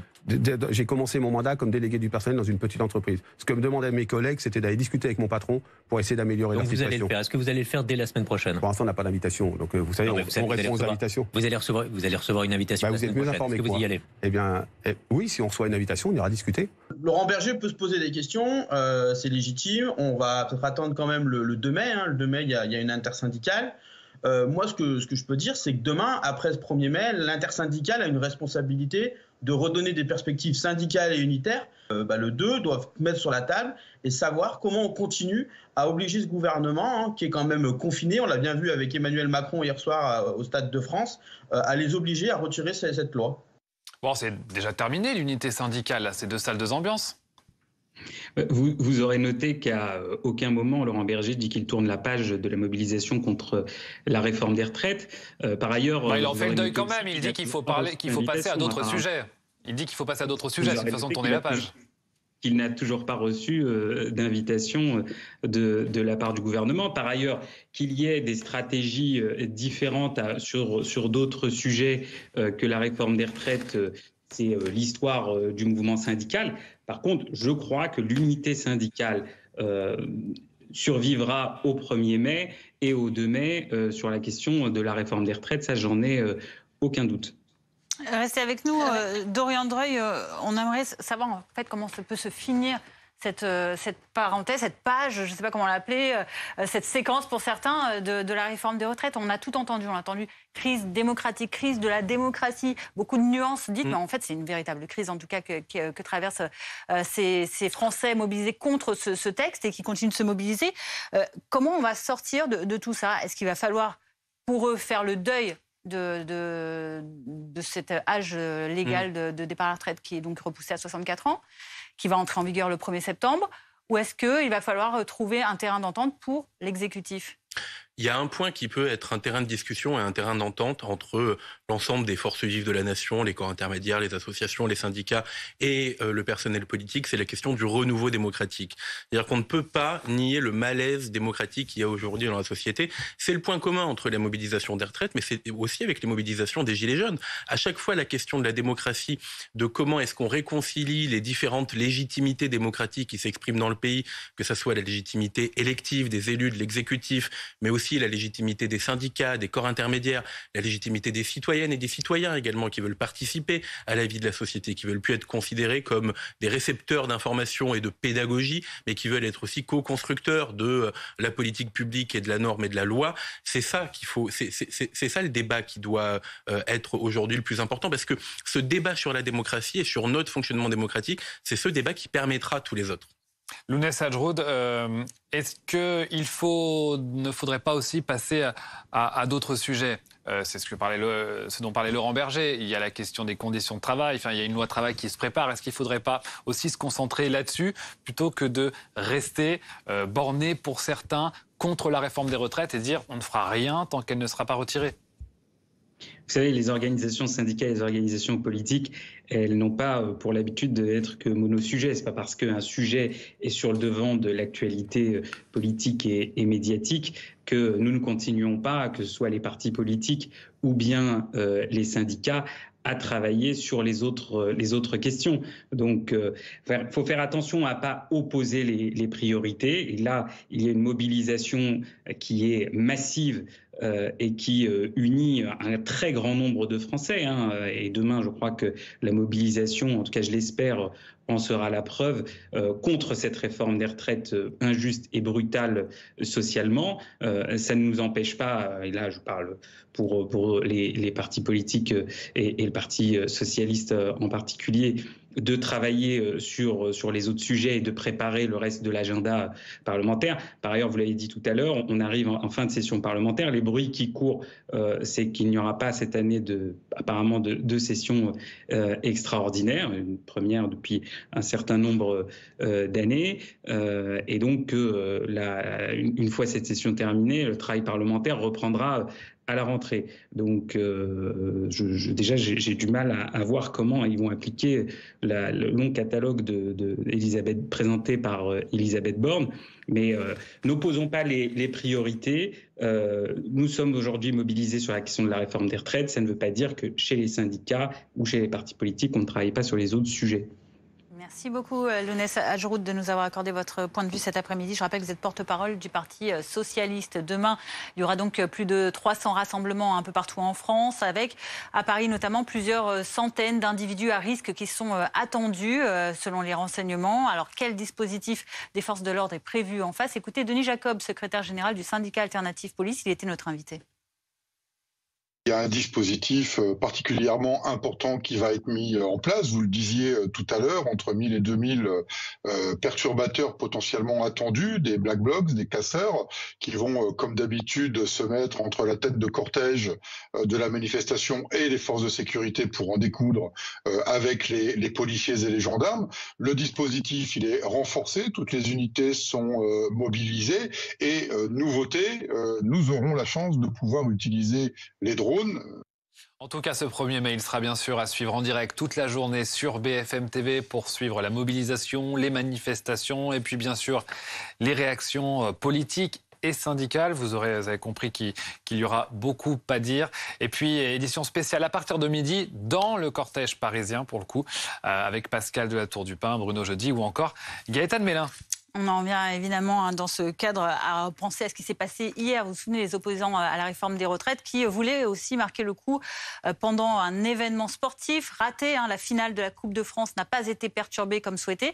J'ai commencé mon mandat comme délégué du personnel dans une petite entreprise. Ce que me demandaient mes collègues, c'était d'aller discuter avec mon patron pour essayer d'améliorer la situation. Vous allez le faire. Est-ce que vous allez le faire dès la semaine prochaine? Pour l'instant, on n'a pas d'invitation. Donc, vous savez, on répond aux invitations. Vous allez recevoir une invitation. Vous êtes mieux informé que moi. Vous y allez? Eh bien, oui, si on reçoit une invitation, on ira discuter. Laurent Berger peut se poser des questions, c'est légitime. On va peut-être attendre quand même le 2 mai. Le 2 mai, il y a une intersyndicale. Moi, ce que je peux dire, c'est que demain, après ce 1er mai, l'intersyndicale a une responsabilité de redonner des perspectives syndicales et unitaires. Le 2 doivent mettre sur la table et savoir comment on continue à obliger ce gouvernement, qui est quand même confiné, on l'a bien vu avec Emmanuel Macron hier soir au Stade de France, à les obliger à retirer cette loi. Bon, c'est déjà terminé l'unité syndicale, là. C'est 2 salles, 2 ambiances. Vous aurez noté qu'à aucun moment Laurent Berger dit qu'il tourne la page de la mobilisation contre la réforme des retraites. Par ailleurs, il en fait le deuil quand même. Il dit qu'il faut passer à d'autres sujets. Il dit qu'il faut passer à d'autres sujets. C'est une façon de tourner la page. Qu'il n'a toujours pas reçu d'invitation de la part du gouvernement. Par ailleurs, qu'il y ait des stratégies différentes sur d'autres sujets que la réforme des retraites, c'est l'histoire du mouvement syndical. Par contre, je crois que l'unité syndicale survivra au 1er mai et au 2 mai sur la question de la réforme des retraites. Ça, j'en ai aucun doute. Restez avec nous, Dorian Dreuil. On aimerait savoir en fait comment ça peut se finir cette parenthèse, cette page, je ne sais pas comment l'appeler, cette séquence pour certains de la réforme des retraites. On a tout entendu. On a entendu crise démocratique, crise de la démocratie, beaucoup de nuances dites, mais en fait c'est une véritable crise en tout cas que traversent ces Français mobilisés contre ce texte et qui continuent de se mobiliser. Comment on va sortir de tout ça? Est-ce qu'il va falloir pour eux faire le deuil de cet âge légal de départ à la retraite qui est donc repoussé à 64 ans, qui va entrer en vigueur le 1er septembre, ou est-ce qu'il va falloir trouver un terrain d'entente pour l'exécutif? Il y a un point qui peut être un terrain de discussion et un terrain d'entente entre l'ensemble des forces vives de la nation, les corps intermédiaires, les associations, les syndicats et le personnel politique, c'est la question du renouveau démocratique. C'est-à-dire qu'on ne peut pas nier le malaise démocratique qu'il y a aujourd'hui dans la société. C'est le point commun entre la mobilisation des retraites, mais c'est aussi avec les mobilisations des Gilets jaunes. À chaque fois, la question de la démocratie, de comment est-ce qu'on réconcilie les différentes légitimités démocratiques qui s'expriment dans le pays, que ce soit la légitimité élective des élus, de l'exécutif, mais aussi la légitimité des syndicats, des corps intermédiaires, la légitimité des citoyennes et des citoyens également qui veulent participer à la vie de la société, qui veulent plus être considérés comme des récepteurs d'informations et de pédagogie, mais qui veulent être aussi co-constructeurs de la politique publique et de la norme et de la loi. C'est ça qu'il faut, c'est ça le débat qui doit être aujourd'hui le plus important, parce que ce débat sur la démocratie et sur notre fonctionnement démocratique, c'est ce débat qui permettra tous les autres. Lounès Adjroud, est-ce qu'il ne faudrait pas aussi passer à d'autres sujets? C'est ce dont parlait Laurent Berger. Il y a la question des conditions de travail. Enfin, il y a une loi travail qui se prépare. Est-ce qu'il ne faudrait pas aussi se concentrer là-dessus plutôt que de rester borné pour certains contre la réforme des retraites et dire on ne fera rien tant qu'elle ne sera pas retirée? Vous savez, les organisations syndicales et les organisations politiques, elles n'ont pas pour l'habitude d'être que monosujets. Ce n'est pas parce qu'un sujet est sur le devant de l'actualité politique et médiatique que nous ne continuons pas, que ce soit les partis politiques ou bien les syndicats, à travailler sur les autres questions. Donc, il faut faire attention à ne pas opposer les priorités. Et là, il y a une mobilisation qui est massive et qui unit un très grand nombre de Français. Et demain, je crois que la mobilisation, en tout cas je l'espère, en sera la preuve contre cette réforme des retraites injuste et brutale socialement. Ça ne nous empêche pas, et là je parle pour les partis politiques et le Parti socialiste en particulier, de travailler sur les autres sujets et de préparer le reste de l'agenda parlementaire. Par ailleurs, vous l'avez dit tout à l'heure, on arrive en fin de session parlementaire. Les bruits qui courent, c'est qu'il n'y aura pas cette année apparemment de session extraordinaire, une première depuis un certain nombre d'années. Et donc, une fois cette session terminée, le travail parlementaire reprendra à la rentrée. Donc, déjà, j'ai du mal à voir comment ils vont appliquer le long catalogue présenté par Elisabeth Borne. Mais n'opposons pas les priorités. Nous sommes aujourd'hui mobilisés sur la question de la réforme des retraites. Ça ne veut pas dire que chez les syndicats ou chez les partis politiques, on ne travaille pas sur les autres sujets. Merci beaucoup, Lounès Adjeroud, de nous avoir accordé votre point de vue cet après-midi. Je rappelle que vous êtes porte-parole du Parti socialiste. Demain, il y aura donc plus de 300 rassemblements un peu partout en France, avec, à Paris notamment, plusieurs centaines d'individus à risque qui sont attendus, selon les renseignements. Alors, quel dispositif des forces de l'ordre est prévu en face? Écoutez, Denis Jacob, secrétaire général du syndicat Alternative Police, il était notre invité. Il y a un dispositif particulièrement important qui va être mis en place. Vous le disiez tout à l'heure, entre 1000 et 2000 perturbateurs potentiellement attendus, des black blocs, des casseurs, qui vont, comme d'habitude, se mettre entre la tête de cortège de la manifestation et les forces de sécurité pour en découdre avec les policiers et les gendarmes. Le dispositif, il est renforcé, toutes les unités sont mobilisées et nouveauté, nous aurons la chance de pouvoir utiliser les drones. En tout cas, ce 1er mai, il sera bien sûr à suivre en direct toute la journée sur BFM TV pour suivre la mobilisation, les manifestations et puis bien sûr les réactions politiques et syndicales. Vous avez compris qu'il y aura beaucoup à dire. Et puis, édition spéciale à partir de midi dans le cortège parisien, pour le coup, avec Pascal de la Tour du Pin, Bruno Jeudi ou encore Gaëtan Mélin. On en vient évidemment dans ce cadre à penser à ce qui s'est passé hier. Vous vous souvenez, les opposants à la réforme des retraites qui voulaient aussi marquer le coup pendant un événement sportif raté. La finale de la Coupe de France n'a pas été perturbée comme souhaité.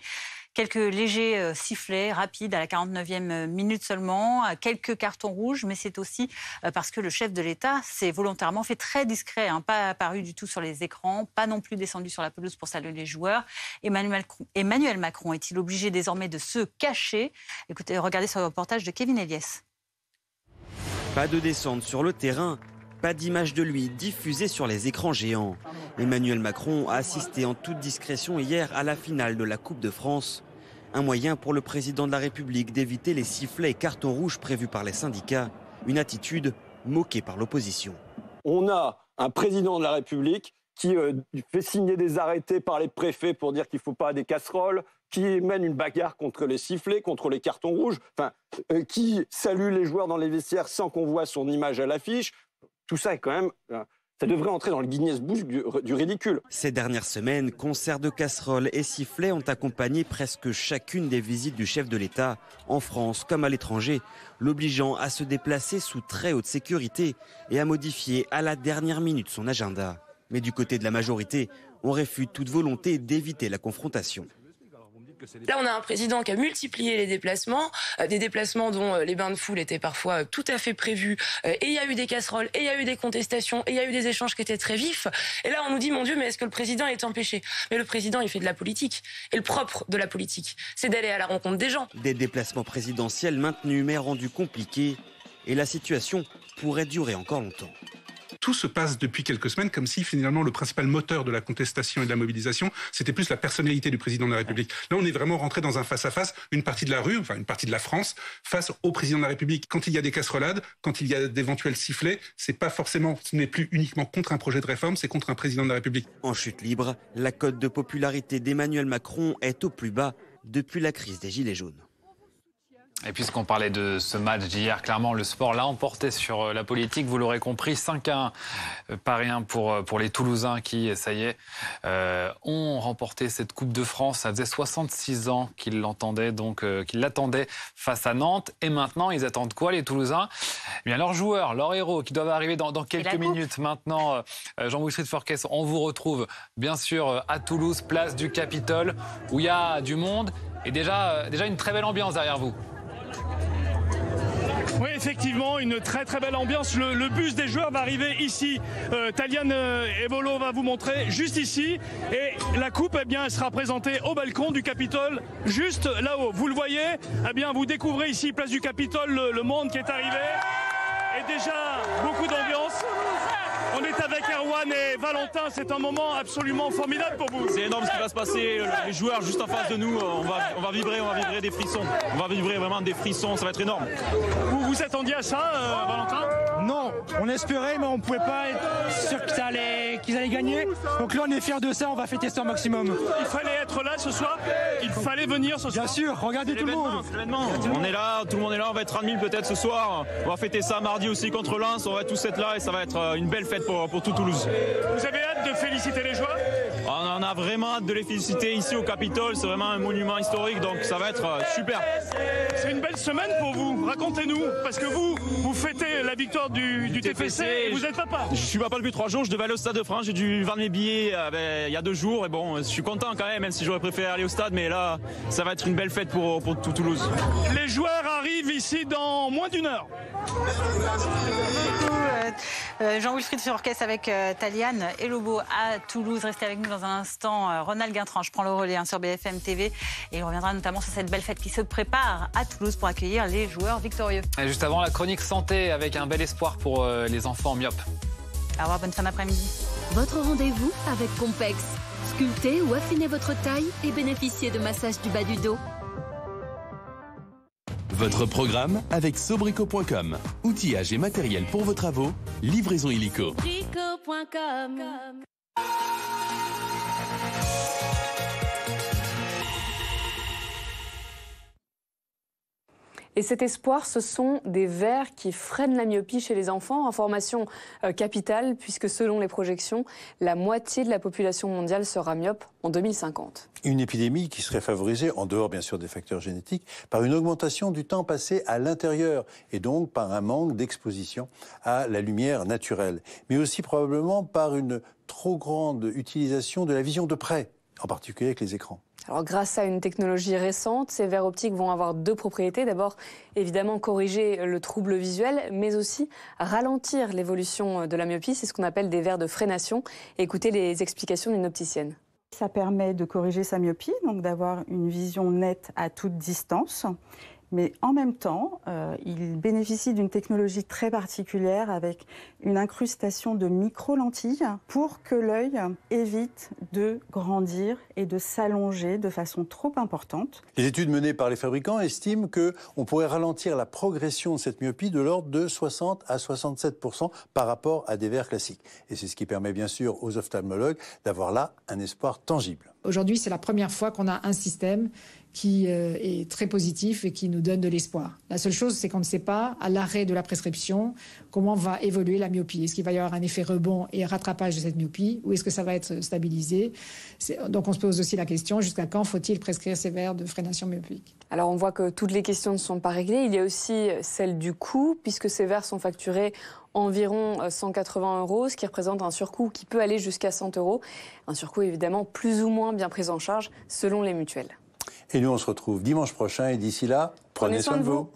Quelques légers sifflets rapides à la 49e minute seulement, quelques cartons rouges, mais c'est aussi parce que le chef de l'État s'est volontairement fait très discret, pas apparu du tout sur les écrans, pas non plus descendu sur la pelouse pour saluer les joueurs. Emmanuel Macron est-il obligé désormais de se cacher? Écoutez, regardez ce reportage de Kevin Eliès. Pas de descente sur le terrain, pas d'image de lui diffusée sur les écrans géants. Emmanuel Macron a assisté en toute discrétion hier à la finale de la Coupe de France. Un moyen pour le président de la République d'éviter les sifflets et cartons rouges prévus par les syndicats. Une attitude moquée par l'opposition. On a un président de la République qui fait signer des arrêtés par les préfets pour dire qu'il ne faut pas des casseroles, qui mène une bagarre contre les sifflets, contre les cartons rouges, qui salue les joueurs dans les vestiaires sans qu'on voit son image à l'affiche. Tout ça est quand même... Ça devrait entrer dans le Guinness Book du ridicule. Ces dernières semaines, concerts de casseroles et sifflets ont accompagné presque chacune des visites du chef de l'État, en France comme à l'étranger, l'obligeant à se déplacer sous très haute sécurité et à modifier à la dernière minute son agenda. Mais du côté de la majorité, on réfute toute volonté d'éviter la confrontation. Là, on a un président qui a multiplié les déplacements, des déplacements dont les bains de foule étaient parfois tout à fait prévus. Et il y a eu des casseroles, et il y a eu des contestations, et il y a eu des échanges qui étaient très vifs. Et là, on nous dit, mon Dieu, mais est-ce que le président est empêché? Mais le président, il fait de la politique. Et le propre de la politique, c'est d'aller à la rencontre des gens. Des déplacements présidentiels maintenus mais rendus compliqués. Et la situation pourrait durer encore longtemps. Tout se passe depuis quelques semaines comme si finalement le principal moteur de la contestation et de la mobilisation, c'était plus la personnalité du président de la République. Là, on est vraiment rentré dans un face-à-face, une partie de la rue, enfin une partie de la France, face au président de la République. Quand il y a des casserolades, quand il y a d'éventuels sifflets, ce n'est plus uniquement contre un projet de réforme, c'est contre un président de la République. En chute libre, la cote de popularité d'Emmanuel Macron est au plus bas depuis la crise des Gilets jaunes. Et puisqu'on parlait de ce match d'hier, clairement le sport l'a emporté sur la politique, vous l'aurez compris, 5-1, pas rien pour les Toulousains qui, ça y est, ont remporté cette Coupe de France. Ça faisait 66 ans qu'ils l'attendaient face à Nantes. Et maintenant, ils attendent quoi, les Toulousains? Eh bien, leurs joueurs, leurs héros, qui doivent arriver dans quelques minutes maintenant. Jean-Bouchry de Forquès, on vous retrouve bien sûr à Toulouse, place du Capitole, où il y a du monde et déjà une très belle ambiance derrière vous. Oui, effectivement une très très belle ambiance. Le bus des joueurs va arriver ici. Taliane Ebolo va vous montrer juste ici. Et la coupe, eh bien, elle sera présentée au balcon du Capitole, juste là-haut. Vous le voyez, eh bien, vous découvrez ici, place du Capitole, le monde qui est arrivé. Et déjà, beaucoup d'ambiance. On est avec Erwan et Valentin, c'est un moment absolument formidable pour vous. C'est énorme ce qui va se passer, les joueurs juste en face de nous, on va vibrer des frissons. On va vibrer vraiment des frissons, ça va être énorme. Vous vous attendiez à ça, Valentin ? Non, on espérait, mais on ne pouvait pas être sûr qu'ils allaient gagner. Donc là, on est fiers de ça, on va fêter ça au maximum. Il fallait être là ce soir, il fallait venir ce soir. Bien sûr, regardez tout le monde. On est là, tout le monde est là, on va être 30 000 peut-être ce soir. On va fêter ça mardi aussi contre Lens, on va tous être là et ça va être une belle fête pour tout Toulouse. Vous avez hâte de féliciter les joueurs ? On a vraiment hâte de les féliciter ici au Capitole, c'est vraiment un monument historique, donc ça va être super. C'est une belle semaine pour vous, racontez-nous, parce que vous fêtez la victoire du TFC et vous êtes papa. Je suis papa depuis 3 jours, je devais aller au Stade de France, j'ai dû vendre mes billets il y a 2 jours, et bon, je suis content quand même si j'aurais préféré aller au stade, mais là, ça va être une belle fête pour tout Toulouse. Les joueurs arrivent ici dans moins d'1 heure. Jean-Wilfried Furquès avec Taliane Ebolo à Toulouse. Restez avec nous dans un instant. Ronald Guintran, je prends le relais sur BFM TV et il reviendra notamment sur cette belle fête qui se prépare à Toulouse pour accueillir les joueurs victorieux. Et juste avant, la chronique santé avec un bel espoir pour les enfants myopes. Au revoir, bonne fin d'après-midi. Votre rendez-vous avec Compex. Sculptez ou affinez votre taille et bénéficiez de massages du bas du dos. Votre programme avec Sobrico.com. Outillage et matériel pour vos travaux. Livraison illico. Sobrico.com. Et cet espoir, ce sont des verres qui freinent la myopie chez les enfants. Information capitale, puisque selon les projections, la moitié de la population mondiale sera myope en 2050. Une épidémie qui serait favorisée, en dehors bien sûr des facteurs génétiques, par une augmentation du temps passé à l'intérieur et donc par un manque d'exposition à la lumière naturelle. Mais aussi probablement par une trop grande utilisation de la vision de près, en particulier avec les écrans. Alors, grâce à une technologie récente, ces verres optiques vont avoir 2 propriétés. D'abord, évidemment, corriger le trouble visuel, mais aussi ralentir l'évolution de la myopie. C'est ce qu'on appelle des verres de freination. Écoutez les explications d'une opticienne. Ça permet de corriger sa myopie, donc d'avoir une vision nette à toute distance. Mais en même temps, il bénéficie d'une technologie très particulière avec une incrustation de micro-lentilles pour que l'œil évite de grandir et de s'allonger de façon trop importante. Les études menées par les fabricants estiment qu'on pourrait ralentir la progression de cette myopie de l'ordre de 60 à 67% par rapport à des verres classiques. Et c'est ce qui permet bien sûr aux ophtalmologues d'avoir là un espoir tangible. Aujourd'hui, c'est la première fois qu'on a un système qui est très positif et qui nous donne de l'espoir. La seule chose, c'est qu'on ne sait pas, à l'arrêt de la prescription, comment va évoluer la myopie. Est-ce qu'il va y avoir un effet rebond et rattrapage de cette myopie ou est-ce que ça va être stabilisé ? Donc on se pose aussi la question, jusqu'à quand faut-il prescrire ces verres de freination myopique ? Alors on voit que toutes les questions ne sont pas réglées. Il y a aussi celle du coût, puisque ces verres sont facturés environ 180 €, ce qui représente un surcoût qui peut aller jusqu'à 100 €. Un surcoût évidemment plus ou moins bien pris en charge selon les mutuelles. Et nous, on se retrouve dimanche prochain et d'ici là, prenez soin de vous.